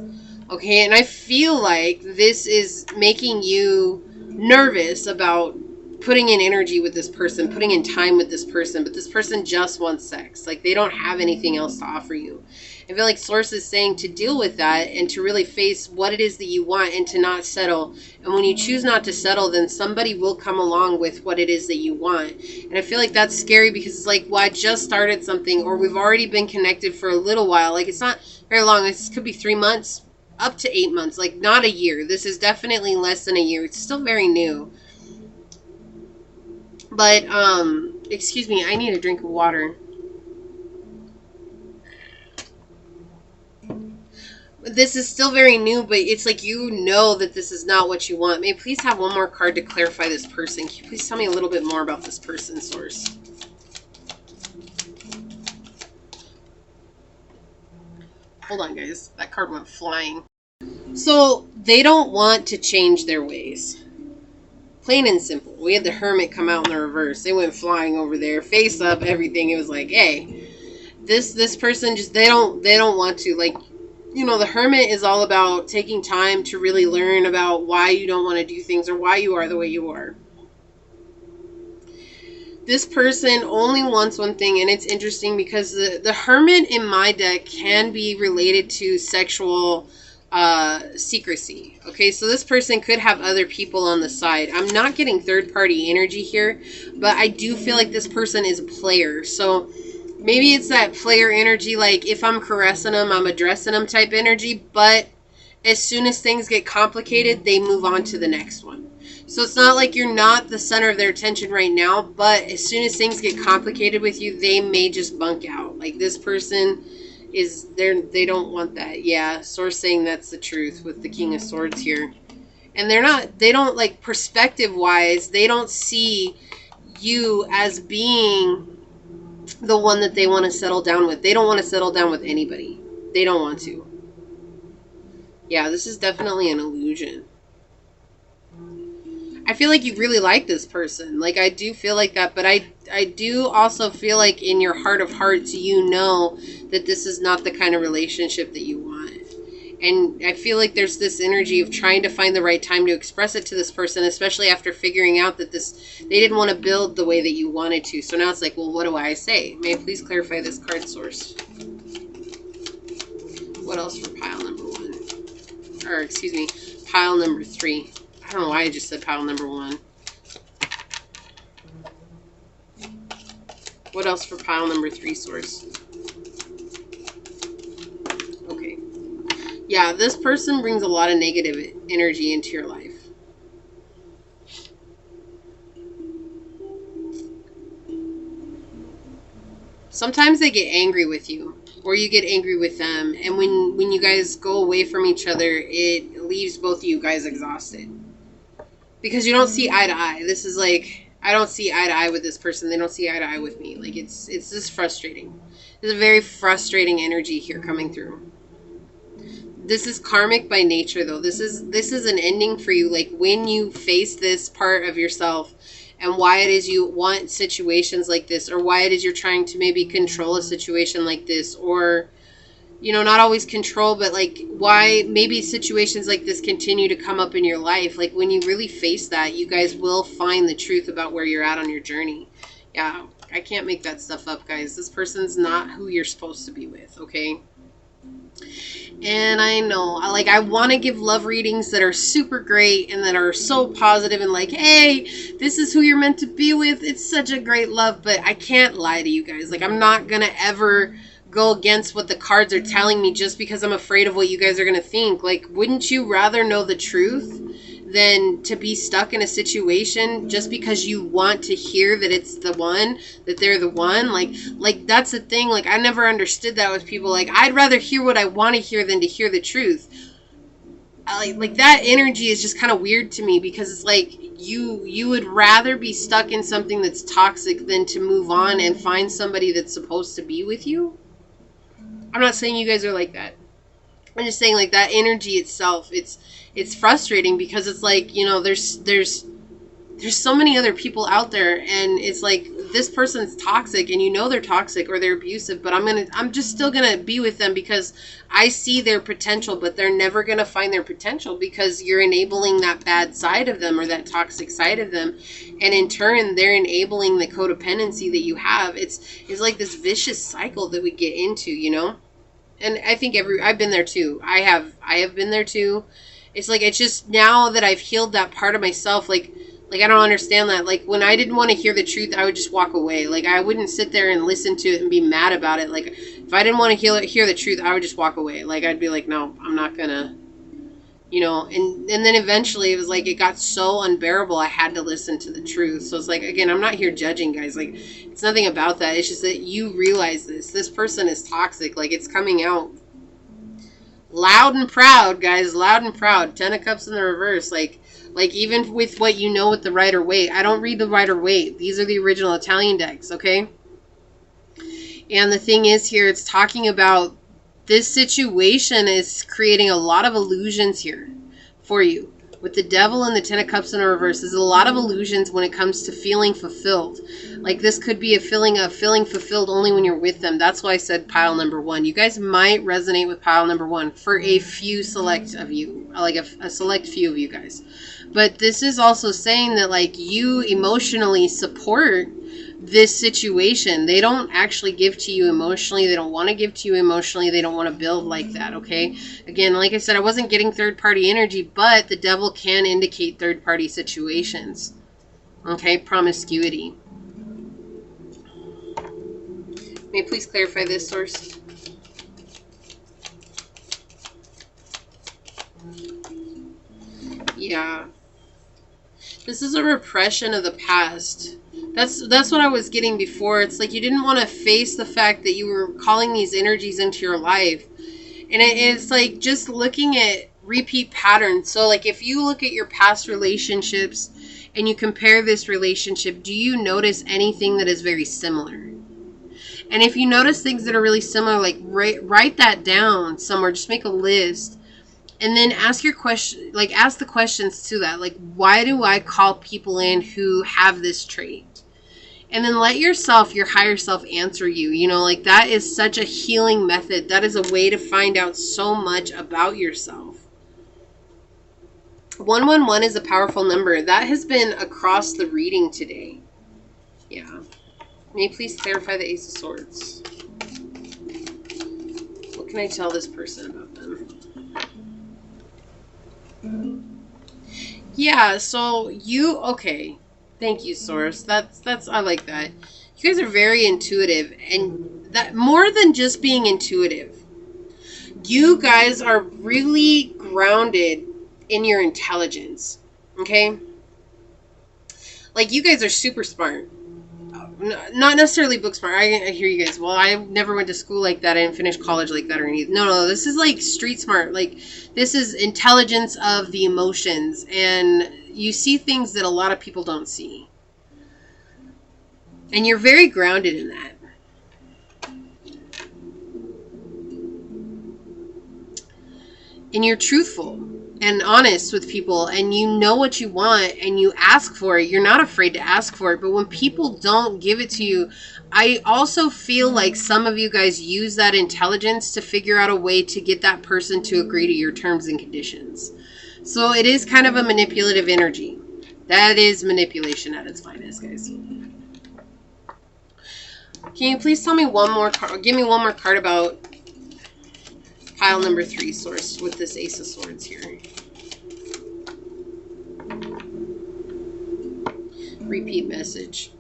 Okay, and I feel like this is making you nervous about putting in energy with this person, putting in time with this person, but this person just wants sex. Like they don't have anything else to offer you. I feel like Source is saying to deal with that and to really face what it is that you want and to not settle. And when you choose not to settle, then somebody will come along with what it is that you want. And I feel like that's scary because it's like, well, I just started something or we've already been connected for a little while. Like it's not very long. This could be 3 months, up to 8 months, like not a year. This is definitely less than a year. It's still very new. But, excuse me, I need a drink of water. This is still very new, but it's like you know that this is not what you want. May I please have one more card to clarify this person? Can you please tell me a little bit more about this person, Source? Hold on, guys. That card went flying. So, they don't want to change their ways. Plain and simple. We had the Hermit come out in the reverse. They went flying over there, face up, everything. It was like, hey, this person just they don't want to, like, you know, the Hermit is all about taking time to really learn about why you don't want to do things or why you are the way you are. This person only wants one thing, and it's interesting because the Hermit in my deck can be related to sexual secrecy. Okay, so this person could have other people on the side. I'm not getting third-party energy here, but I do feel like this person is a player. So maybe it's that player energy, like if I'm caressing them, I'm addressing them type energy, but as soon as things get complicated, they move on to the next one. So it's not like you're not the center of their attention right now, but as soon as things get complicated with you, they may just bunk out. Like this person is there, they don't want that. Yeah, Source saying that's the truth with the King of Swords here. And they don't like perspective wise, they don't see you as being the one that they want to settle down with. They don't want to settle down with anybody. They don't want to. Yeah, this is definitely an illusion. I feel like you really like this person. Like, I do feel like that, but I do also feel like in your heart of hearts, you know that this is not the kind of relationship that you want. And I feel like there's this energy of trying to find the right time to express it to this person, especially after figuring out that they didn't want to build the way that you wanted to. So now it's like, well, what do I say? May I please clarify this card, Source? What else for pile number 1? Or, excuse me, pile number 3. I don't know why I just said pile number 1. What else for pile number 3, Source? Okay. Yeah, this person brings a lot of negative energy into your life. Sometimes they get angry with you, or you get angry with them, and when you guys go away from each other, it leaves both of you guys exhausted. Because you don't see eye to eye. This is like, I don't see eye to eye with this person. They don't see eye to eye with me. Like, it's just frustrating. There's a very frustrating energy here coming through. This is karmic by nature, though. This is an ending for you. Like, when you face this part of yourself and why it is you want situations like this, or why it is you're trying to maybe control a situation like this, or, you know, not always control, but like why maybe situations like this continue to come up in your life. Like, when you really face that, you guys will find the truth about where you're at on your journey. Yeah, I can't make that stuff up, guys. This person's not who you're supposed to be with, okay? And I know, like, I want to give love readings that are super great and that are so positive and like, hey, this is who you're meant to be with. It's such a great love, but I can't lie to you guys. Like, I'm not going to ever go against what the cards are telling me just because I'm afraid of what you guys are going to think. Like, wouldn't you rather know the truth than to be stuck in a situation just because you want to hear that it's the one, that they're the one? Like that's the thing. Like, I never understood that with people. Like, I'd rather hear what I want to hear than to hear the truth. Like that energy is just kind of weird to me, because it's like you would rather be stuck in something that's toxic than to move on and find somebody that's supposed to be with you. I'm not saying you guys are like that. I'm just saying, like, that energy itself, it's frustrating, because it's like, you know, there's so many other people out there, and it's like, this person's toxic, and you know they're toxic or they're abusive, but I'm just still gonna be with them because I see their potential, but they're never gonna find their potential because you're enabling that bad side of them or that toxic side of them, and in turn they're enabling the codependency that you have. It's like this vicious cycle that we get into, you know. And I think I've been there too. I have been there too. It's like, it's just now that I've healed that part of myself, like I don't understand that. Like, when I didn't want to hear the truth, I would just walk away. Like, I wouldn't sit there and listen to it and be mad about it. Like, if I didn't want to hear the truth, I would just walk away. Like, I'd be like, no, I'm not gonna, you know. And then eventually it was like, it got so unbearable, I had to listen to the truth. So it's like, again, I'm not here judging, guys. Like, it's nothing about that. It's just that you realize this person is toxic. Like, it's coming out loud and proud, guys. Loud and proud. 10 of Cups in the reverse. Like even with what you know with the Rider-Waite. I don't read the Rider-Waite. These are the original Italian decks, okay? And the thing is here, it's talking about this situation is creating a lot of illusions here for you. With the Devil and the 10 of Cups in a reverse, there's a lot of illusions when it comes to feeling fulfilled. Like, this could be a feeling fulfilled only when you're with them. That's why I said pile number 1. You guys might resonate with pile number 1 for a few select of you, like a select few of you guys. But this is also saying that, like, you emotionally support this situation. They don't actually give to you emotionally. They don't want to give to you emotionally. They don't want to build like that, okay? Again, like I said, I wasn't getting third-party energy, but the Devil can indicate third-party situations, okay? Promiscuity. May you please clarify this, Source? Yeah. This is a repression of the past. That's what I was getting before. It's like you didn't want to face the fact that you were calling these energies into your life. And it's like just looking at repeat patterns. So like if you look at your past relationships and you compare this relationship, do you notice anything that is very similar? And if you notice things that are really similar, like write that down somewhere. Just make a list. And then ask your question, like ask the questions to that. Like, why do I call people in who have this trait? And then let yourself, your higher self, answer you. You know, like that is such a healing method. That is a way to find out so much about yourself. 111 is a powerful number. That has been across the reading today. Yeah. May you please clarify the Ace of Swords? What can I tell this person about them? Yeah, so you, okay. Thank you, Source. That's, I like that. You guys are very intuitive, and that more than just being intuitive, you guys are really grounded in your intelligence, okay? Like, you guys are super smart. Not necessarily book smart. I hear you guys. Well, I never went to school like that. I didn't finish college like that or anything. No, this is like street smart. Like, this is intelligence of the emotions, and you see things that a lot of people don't see. And you're very grounded in that. And you're truthful and honest with people, and you know what you want, and you ask for it. You're not afraid to ask for it. But when people don't give it to you, I also feel like some of you guys use that intelligence to figure out a way to get that person to agree to your terms and conditions. So it is kind of a manipulative energy. That is manipulation at its finest, guys. Can you please tell me one more card? Give me one more card about pile number 3, Source, with this Ace of Swords here. Repeat message.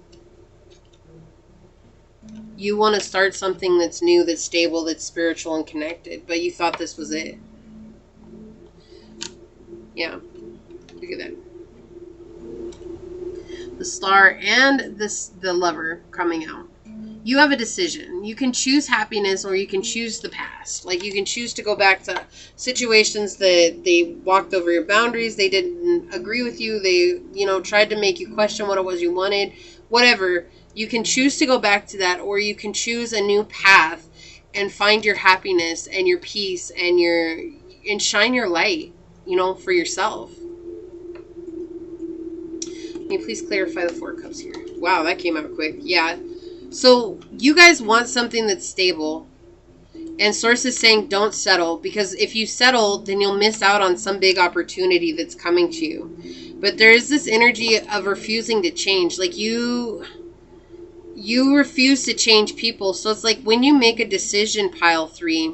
You want to start something that's new, that's stable, that's spiritual and connected, but you thought this was it. Yeah. Look at that. The Star and the Lover coming out. You have a decision. You can choose happiness, or you can choose the past. Like, you can choose to go back to situations that they walked over your boundaries. They didn't agree with you. They, tried to make you question what it was you wanted. Whatever. You can choose to go back to that, or you can choose a new path and find your happiness and your peace and shine your light, for yourself. Can you please clarify the 4 cups here? Wow, that came out quick. Yeah. So you guys want something that's stable, and Source is saying don't settle, because if you settle, then you'll miss out on some big opportunity that's coming to you. But there is this energy of refusing to change. Like, you refuse to change people. So it's like when you make a decision, pile 3,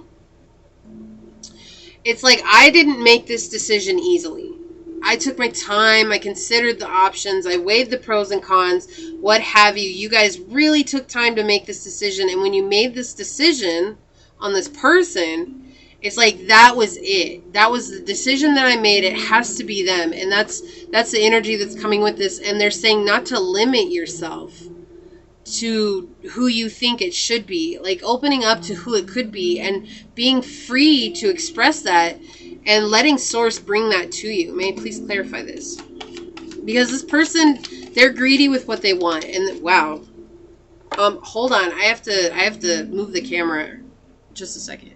it's like, I didn't make this decision easily. I took my time. I considered the options. I weighed the pros and cons, what have you. You guys really took time to make this decision. And when you made this decision on this person, it's like, that was it. That was the decision that I made. It has to be them. And that's the energy that's coming with this. And they're saying not to limit yourself to who you think it should be. Like, opening up to who it could be and being free to express that. And letting Source bring that to you. May I please clarify this? Because this person, they're greedy with what they want. And wow. Hold on. I have to move the camera. Just a second.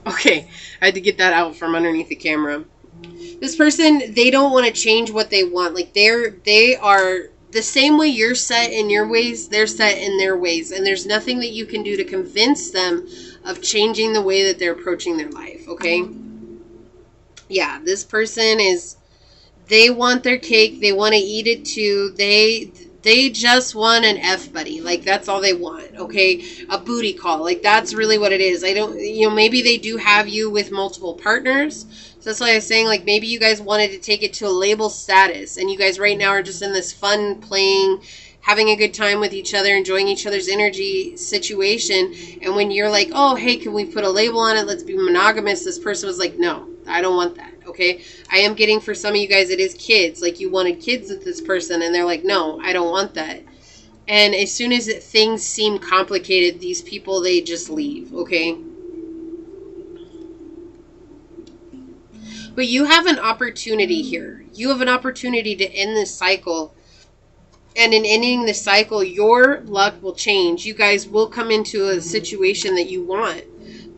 Okay. I had to get that out from underneath the camera. This person, they don't want to change what they want. Like, they are the same way you're set in your ways, they're set in their ways. And there's nothing that you can do to convince them of changing the way that they're approaching their life. Okay? Yeah, this person they want their cake. They want to eat it too. They just want an F buddy. Like, that's all they want. Okay. A booty call. Like, that's really what it is. I don't, maybe they do have you with multiple partners. So that's why I was saying, like, maybe you guys wanted to take it to a label status, and you guys right now are just in this fun playing, having a good time with each other, enjoying each other's energy situation. And when you're like, oh, hey, can we put a label on it? Let's be monogamous. This person was like, no, I don't want that. Okay. I am getting, for some of you guys, it is kids. Like, you wanted kids with this person, and they're like, no, I don't want that. And as soon as things seem complicated, these people, they just leave. Okay. But you have an opportunity here. You have an opportunity to end this cycle. And in ending the cycle, your luck will change. You guys will come into a situation that you want.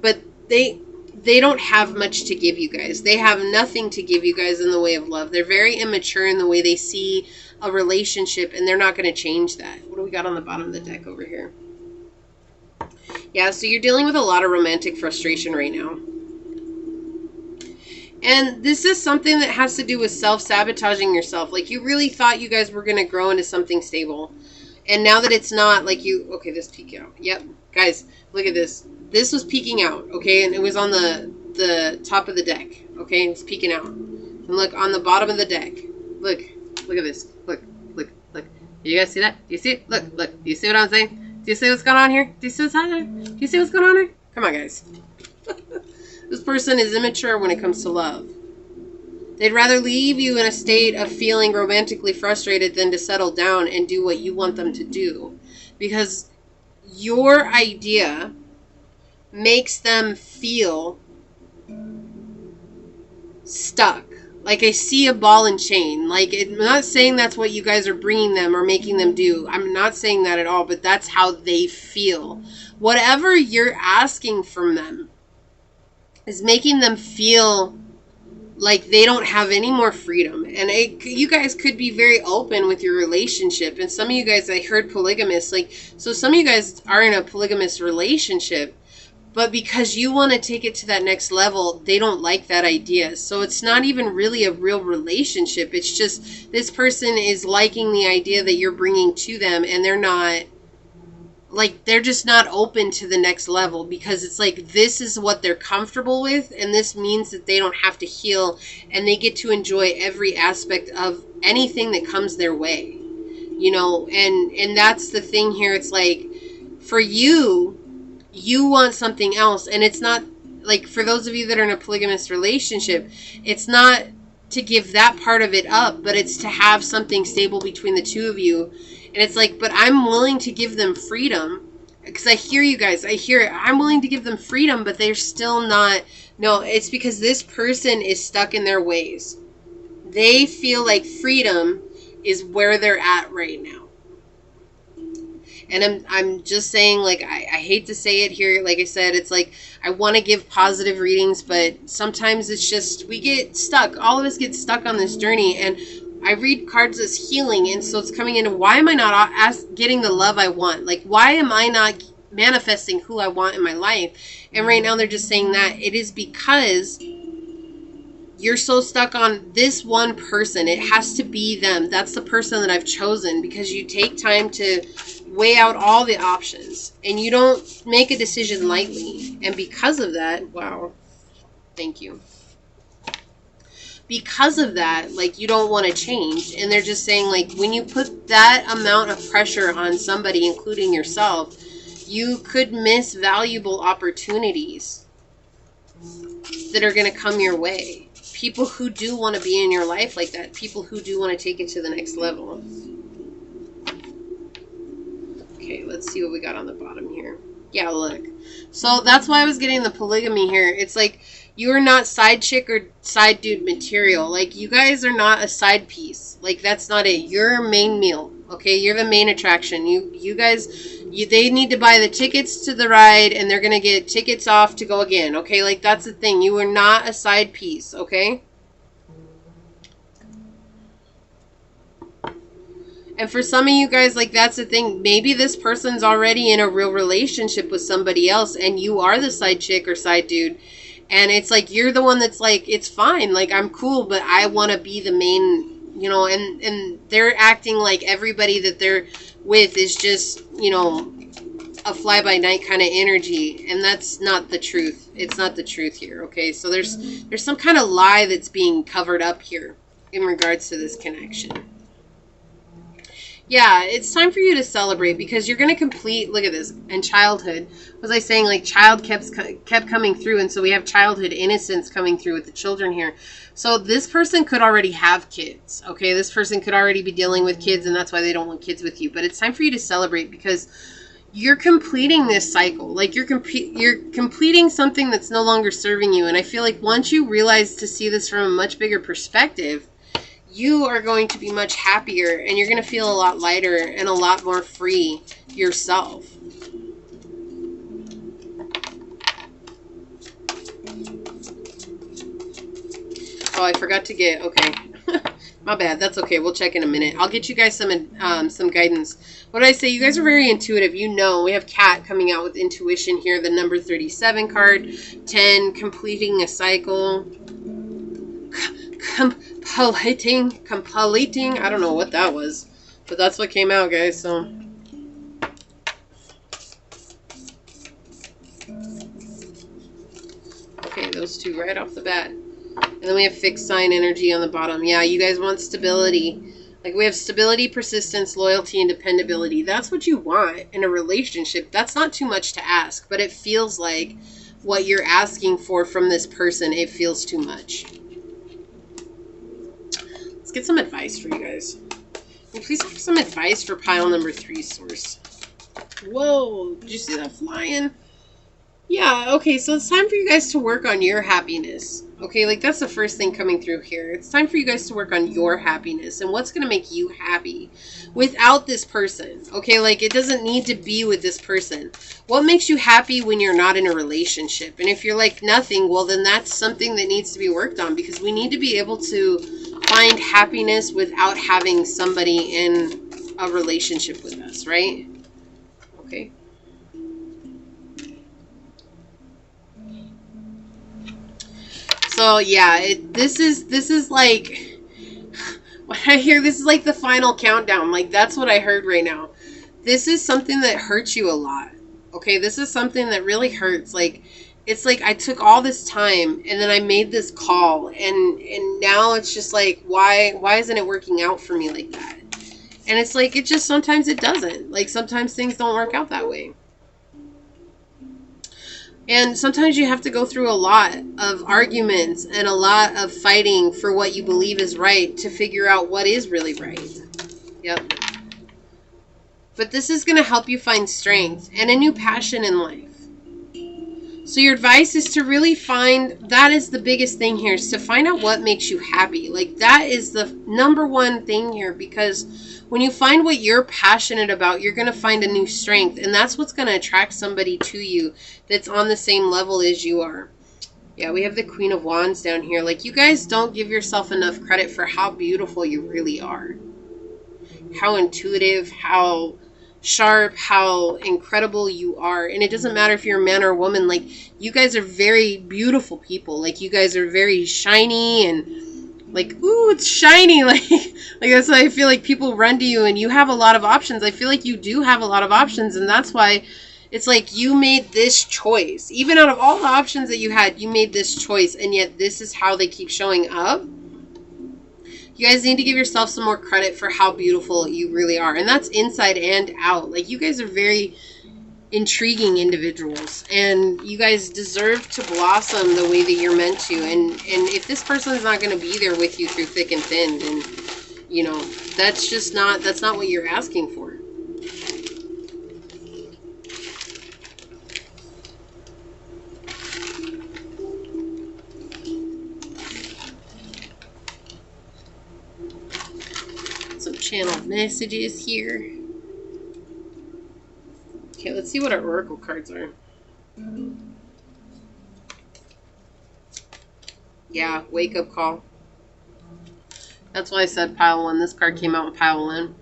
But they don't have much to give you guys. They have nothing to give you guys in the way of love. They're very immature in the way they see a relationship, and they're not going to change that. What do we got on the bottom of the deck over here? Yeah, so you're dealing with a lot of romantic frustration right now. And this is something that has to do with self-sabotaging yourself. Like, you really thought you guys were going to grow into something stable. And now that it's not, like, okay, this peek out. Yep. Guys, look at this. This was peeking out, okay? And it was on the top of the deck, okay? It's peeking out. And look, on the bottom of the deck. Look at this. Look. You guys see that? Do you see it? Look. Do you see what I'm saying? Do you see what's going on here? Do you see what's happening? Do you see what's going on here? Come on, guys. This person is immature when it comes to love. They'd rather leave you in a state of feeling romantically frustrated than to settle down and do what you want them to do. Because your idea makes them feel stuck. Like, I see a ball and chain. Like, I'm not saying that's what you guys are bringing them or making them do. I'm not saying that at all, but that's how they feel. Whatever you're asking from them is making them feel like they don't have any more freedom. And you guys could be very open with your relationship. And some of you guys, I heard polygamous. Like, so some of you guys are in a polygamous relationship. But because you want to take it to that next level, they don't like that idea. So it's not even really a real relationship. It's just this person is liking the idea that you're bringing to them. And they're not, like, they're just not open to the next level. Because it's like, this is what they're comfortable with. And this means that they don't have to heal. And they get to enjoy every aspect of anything that comes their way. You know, and that's the thing here. It's like, for you... you want something else, and it's not, like, for those of you that are in a polygamous relationship, it's not to give that part of it up, but it's to have something stable between the two of you. And it's like, but I'm willing to give them freedom, because I hear you guys, I hear it, I'm willing to give them freedom, but they're still not. No, it's because this person is stuck in their ways. They feel like freedom is where they're at right now. And I'm just saying, like, I hate to say it here. Like I said, it's like, I want to give positive readings, but sometimes it's just, we get stuck. All of us get stuck on this journey. And I read cards as healing. And so it's coming into, why am I not getting the love I want? Like, why am I not manifesting who I want in my life? And right now they're just saying that it is because you're so stuck on this one person. It has to be them. That's the person that I've chosen, because you take time to weigh out all the options and you don't make a decision lightly. And because of that, wow, thank you. Because of that, like, you don't want to change. And they're just saying, like, when you put that amount of pressure on somebody, including yourself, you could miss valuable opportunities that are going to come your way. People who do want to be in your life like that. People who do want to take it to the next level. Okay, let's see what we got on the bottom here. Yeah, look. So that's why I was getting the polygamy here. It's like, you are not side chick or side dude material. Like, you guys are not a side piece. Like, that's not it. You're a main meal. Okay, you're the main attraction. You guys, they need to buy the tickets to the ride, and they're gonna get tickets off to go again. Okay, like, that's the thing. You are not a side piece. Okay. And for some of you guys, like, that's the thing. Maybe this person's already in a real relationship with somebody else, and you are the side chick or side dude. And it's like, you're the one that's like, it's fine. Like, I'm cool, but I want to be the main, you know, and they're acting like everybody that they're with is just, you know, a fly-by-night kind of energy. And that's not the truth. It's not the truth here, okay? So there's some kind of lie that's being covered up here in regards to this connection. Yeah, it's time for you to celebrate, because you're going to complete, look at this, in childhood. Was I saying, like, child kept coming through, and so we have childhood innocence coming through with the children here. So this person could already have kids, okay? This person could already be dealing with kids, and that's why they don't want kids with you. But it's time for you to celebrate, because you're completing this cycle. Like, you're completing something that's no longer serving you. And I feel like once you realize to see this from a much bigger perspective, you are going to be much happier, and you're going to feel a lot lighter and a lot more free yourself. Oh, I forgot to get, okay. My bad. That's okay. We'll check in a minute. I'll get you guys some guidance. What did I say? You guys are very intuitive. You know, we have Cat coming out with intuition here. The number 37 card. 10, completing a cycle. Completing. I don't know what that was, but that's what came out, guys. So Okay, those two right off the bat. And then we have fixed sign energy on the bottom. Yeah, you guys want stability. Like, we have stability, persistence, loyalty, and dependability. That's what you want in a relationship. That's not too much to ask, but it feels like what you're asking for from this person, it feels too much. Let's get some advice for you guys. Can you please have some advice for pile number 3, Source? Whoa, did you see that flying? Yeah, okay, so it's time for you guys to work on your happiness. Okay, like, that's the first thing coming through here. It's time for you guys to work on your happiness and what's going to make you happy without this person. Okay, like, it doesn't need to be with this person. What makes you happy when you're not in a relationship? And if you're like nothing, well, then that's something that needs to be worked on, because we need to be able to find happiness without having somebody in a relationship with us, right? Okay. So yeah, this is like, when I hear this is like the final countdown, like that's what I heard right now. This is something that hurts you a lot. Okay, this is something that really hurts. Like, it's like I took all this time and then I made this call, and now it's just like, why isn't it working out for me like that? And it's like, it just, sometimes it doesn't. Like, sometimes things don't work out that way. And sometimes you have to go through a lot of arguments and a lot of fighting for what you believe is right to figure out what is really right. Yep. But this is going to help you find strength and a new passion in life. So your advice is to really find, that is the biggest thing here, is to find out what makes you happy. Like, that is the number one thing here, because when you find what you're passionate about, you're going to find a new strength. And that's what's going to attract somebody to you that's on the same level as you are. Yeah, we have the Queen of Wands down here. Like, you guys don't give yourself enough credit for how beautiful you really are. How intuitive, how sharp, how incredible you are. And it doesn't matter if you're a man or a woman. Like, you guys are very beautiful people. Like, you guys are very shiny and like, ooh, it's shiny. Like that's why I feel like people run to you and you have a lot of options. I feel like you do have a lot of options, and that's why it's like you made this choice. Even out of all the options that you had, you made this choice, and yet this is how they keep showing up. You guys need to give yourself some more credit for how beautiful you really are. And that's inside and out. Like, you guys are very intriguing individuals. And you guys deserve to blossom the way that you're meant to. And if this person is not going to be there with you through thick and thin, then, you know, that's not what you're asking for. Channel messages here. Okay, let's see what our oracle cards are. Yeah, wake up call. That's why I said pile 1. This card came out in pile 1.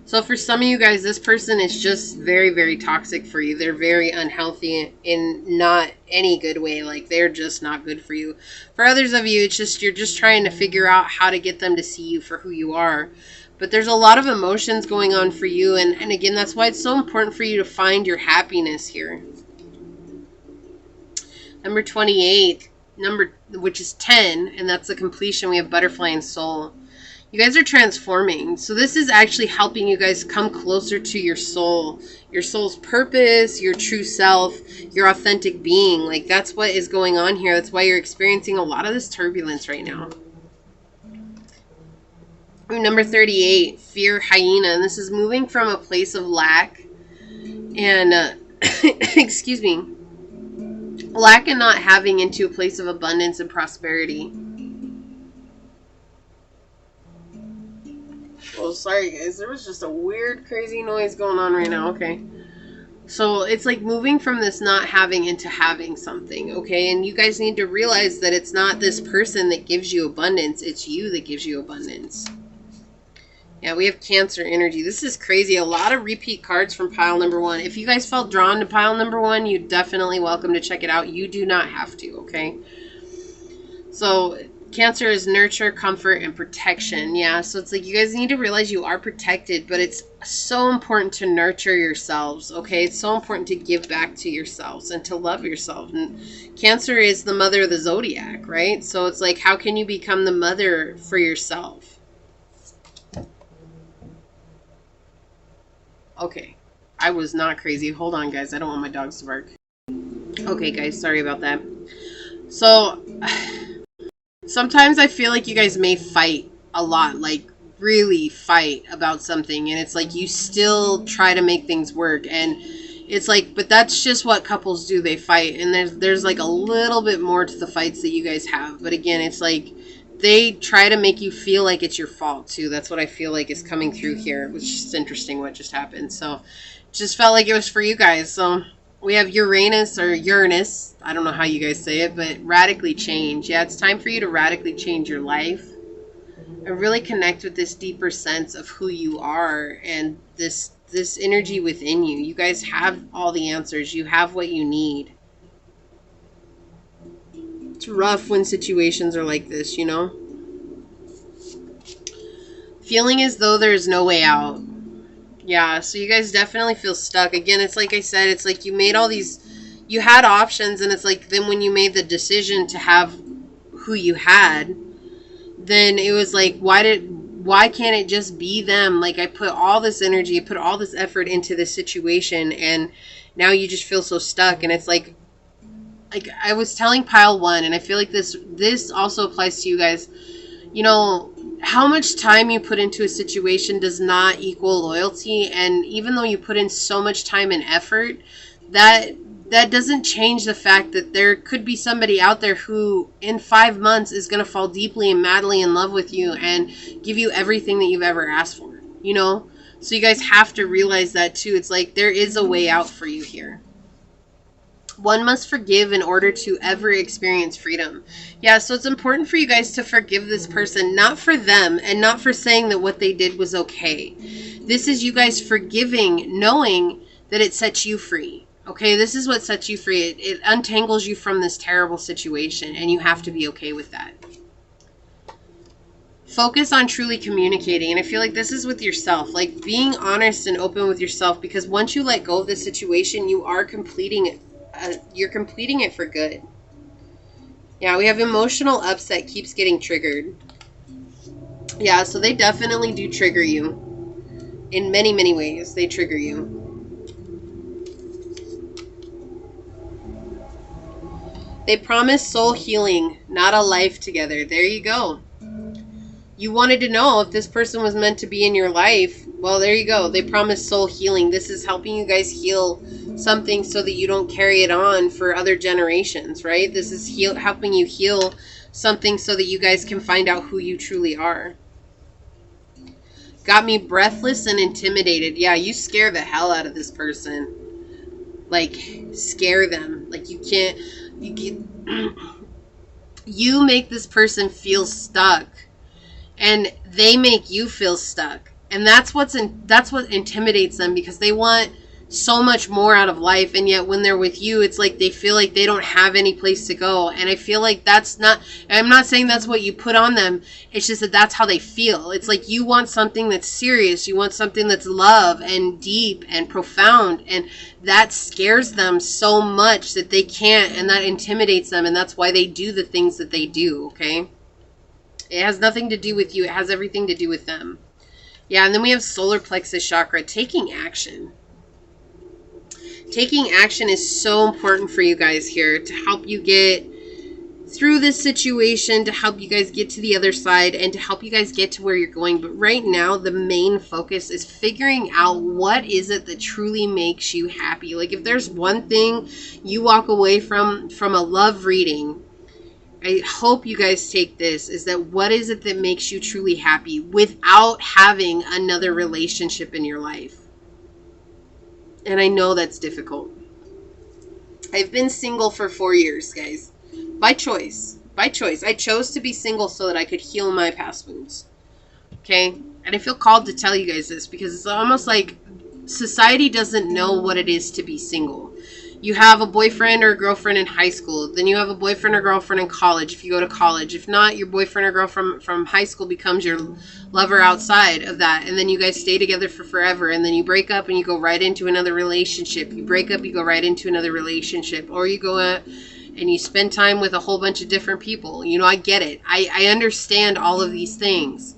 So for some of you guys, this person is just very, very toxic for you. They're very unhealthy in not any good way. Like, they're just not good for you. For others of you, it's just, you're just trying to figure out how to get them to see you for who you are. But there's a lot of emotions going on for you. And again, that's why it's so important for you to find your happiness here. Number 28, which is 10, and that's the completion. We have butterfly and soul. You guys are transforming. So this is actually helping you guys come closer to your soul's purpose, your true self, your authentic being. Like, that's what is going on here. That's why you're experiencing a lot of this turbulence right now. Number 38, fear hyena. And this is moving from a place of lack and, excuse me, lack and not having into a place of abundance and prosperity. Oh, sorry guys, there was just a weird, crazy noise going on right now. Okay. So it's like moving from this not having into having something, okay? And you guys need to realize that it's not this person that gives you abundance, it's you that gives you abundance. Yeah, we have Cancer energy. This is crazy. A lot of repeat cards from pile number 1. If you guys felt drawn to pile number 1, you're definitely welcome to check it out. You do not have to, okay? So Cancer is nurture, comfort, and protection. Yeah, so it's like you guys need to realize you are protected, but it's so important to nurture yourselves, okay? It's so important to give back to yourselves and to love yourself. And Cancer is the mother of the zodiac, right? So it's like, how can you become the mother for yourself? Okay, I was not crazy. Hold on, guys. I don't want my dogs to bark. Okay, guys, sorry about that. So sometimes I feel like you guys may fight a lot, like really fight about something, and it's like you still try to make things work, and it's like, but that's just what couples do. They fight, and there's like a little bit more to the fights that you guys have. But again, it's like they try to make you feel like it's your fault too. That's what I feel like is coming through here. It was just interesting what just happened. So just felt like it was for you guys. So we have Uranus, or Uranus, I don't know how you guys say it, but radically change. Yeah, it's time for you to radically change your life and really connect with this deeper sense of who you are and this energy within you. You guys have all the answers. You have what you need. It's rough when situations are like this, you know? Feeling as though there's no way out. Yeah, so you guys definitely feel stuck. Again, it's like I said, it's like you made all these, you had options, and it's like then when you made the decision to have who you had, then it was like, why can't it just be them? Like, I put all this energy, I put all this effort into this situation, and now you just feel so stuck. And it's like I was telling pile one, and I feel like this also applies to you guys. You know, how much time you put into a situation does not equal loyalty. And even though you put in so much time and effort, that doesn't change the fact that there could be somebody out there who in 5 months is going to fall deeply and madly in love with you and give you everything that you've ever asked for, you know? So you guys have to realize that too. It's like there is a way out for you here. One must forgive in order to ever experience freedom. Yeah, so it's important for you guys to forgive this person, not for them and not for saying that what they did was okay. This is you guys forgiving, knowing that it sets you free. Okay, this is what sets you free. It untangles you from this terrible situation, and you have to be okay with that. Focus on truly communicating, and I feel like this is with yourself, like being honest and open with yourself, because once you let go of this situation, you are completing it. You're completing it for good. Yeah, we have emotional upset keeps getting triggered. Yeah, so they definitely do trigger you. In many, many ways, they trigger you. They promise soul healing, not a life together. There you go. You wanted to know if this person was meant to be in your life. Well, there you go. They promise soul healing. This is helping you guys heal something so that you don't carry it on for other generations, right? This is helping you heal something so that you guys can find out who you truly are. Got me breathless and intimidated. Yeah, you scare the hell out of this person. Like, scare them. Like, you make this person feel stuck, and they make you feel stuck. And that's what intimidates them, because they want so much more out of life, and yet when they're with you, it's like they feel like they don't have any place to go. And I feel like that's not, I'm not saying that's what you put on them, it's just that that's how they feel. It's like you want something that's serious, you want something that's love and deep and profound, and that scares them so much that they can't, and that intimidates them, and that's why they do the things that they do. Okay, it has nothing to do with you, it has everything to do with them. Yeah, and then we have solar plexus chakra, taking action. Taking action is so important for you guys here to help you get through this situation, to help you guys get to the other side, and to help you guys get to where you're going. But right now, the main focus is figuring out what is it that truly makes you happy. Like, if there's one thing you walk away from a love reading, I hope you guys take this, is that what is it that makes you truly happy without having another relationship in your life? And I know that's difficult. I've been single for 4 years, guys. By choice. By choice. I chose to be single so that I could heal my past wounds. Okay? And I feel called to tell you guys this, because it's almost like society doesn't know what it is to be single. You have a boyfriend or a girlfriend in high school. Then you have a boyfriend or girlfriend in college if you go to college. If not, your boyfriend or girlfriend from high school becomes your lover outside of that. And then you guys stay together for forever. And then you break up and you go right into another relationship. You break up, you go right into another relationship. Or you go and you spend time with a whole bunch of different people. You know, I get it. I understand all of these things.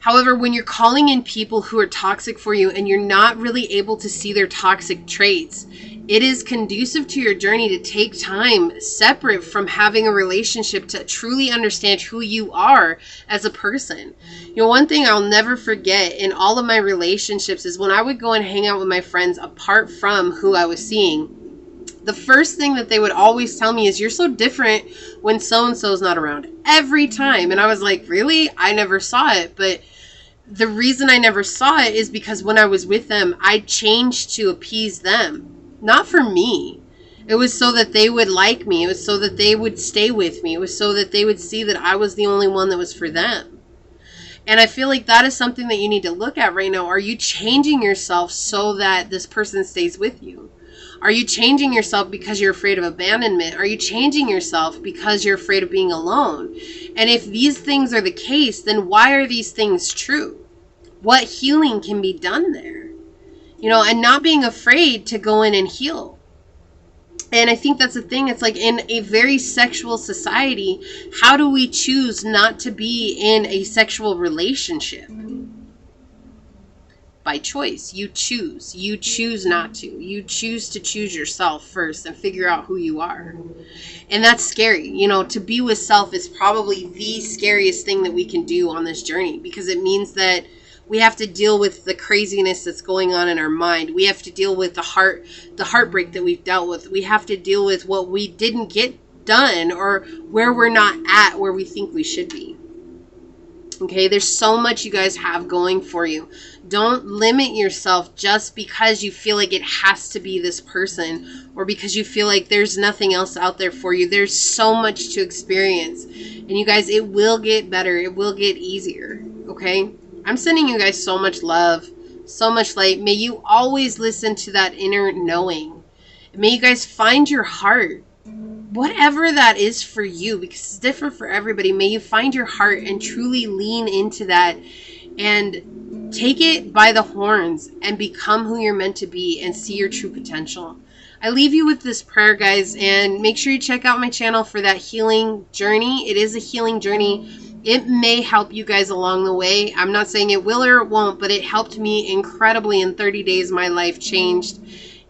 However, when you're calling in people who are toxic for you and you're not really able to see their toxic traits, it is conducive to your journey to take time separate from having a relationship to truly understand who you are as a person. You know, one thing I'll never forget in all of my relationships is when I would go and hang out with my friends apart from who I was seeing, the first thing that they would always tell me is, you're so different when so-and-so's not around. Every time. And I was like, really? I never saw it. But the reason I never saw it is because when I was with them, I changed to appease them. Not for me. It was so that they would like me. It was so that they would stay with me. It was so that they would see that I was the only one that was for them. And I feel like that is something that you need to look at right now. Are you changing yourself so that this person stays with you? Are you changing yourself because you're afraid of abandonment? Are you changing yourself because you're afraid of being alone? And if these things are the case, then why are these things true? What healing can be done there? You know, and not being afraid to go in and heal. And I think that's the thing. It's like in a very sexual society, how do we choose not to be in a sexual relationship? By choice. You choose. You choose not to. You choose to choose yourself first and figure out who you are. And that's scary. You know, to be with self is probably the scariest thing that we can do on this journey, because it means that we have to deal with the craziness that's going on in our mind. We have to deal with the heartbreak that we've dealt with. We have to deal with what we didn't get done, or where we're not at where we think we should be. Okay, there's so much you guys have going for you. Don't limit yourself just because you feel like it has to be this person, or because you feel like there's nothing else out there for you. There's so much to experience. And you guys, it will get better. It will get easier. Okay? I'm sending you guys so much love, so much light. May you always listen to that inner knowing. May you guys find your heart. Whatever that is for you, because it's different for everybody. May you find your heart and truly lean into that and take it by the horns and become who you're meant to be and see your true potential. I leave you with this prayer, guys, and make sure you check out my channel for that healing journey. It is a healing journey. It may help you guys along the way. I'm not saying it will or it won't, but it helped me incredibly. In 30 days, my life changed,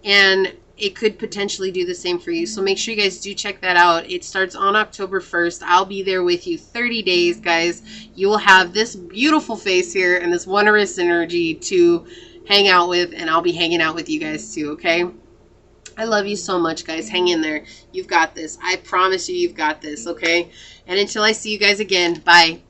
and it could potentially do the same for you. So make sure you guys do check that out. It starts on October 1st. I'll be there with you 30 days, guys. You will have this beautiful face here and this wondrous energy to hang out with, and I'll be hanging out with you guys too, okay? I love you so much, guys. Hang in there. You've got this. I promise you, you've got this, okay? And until I see you guys again, bye.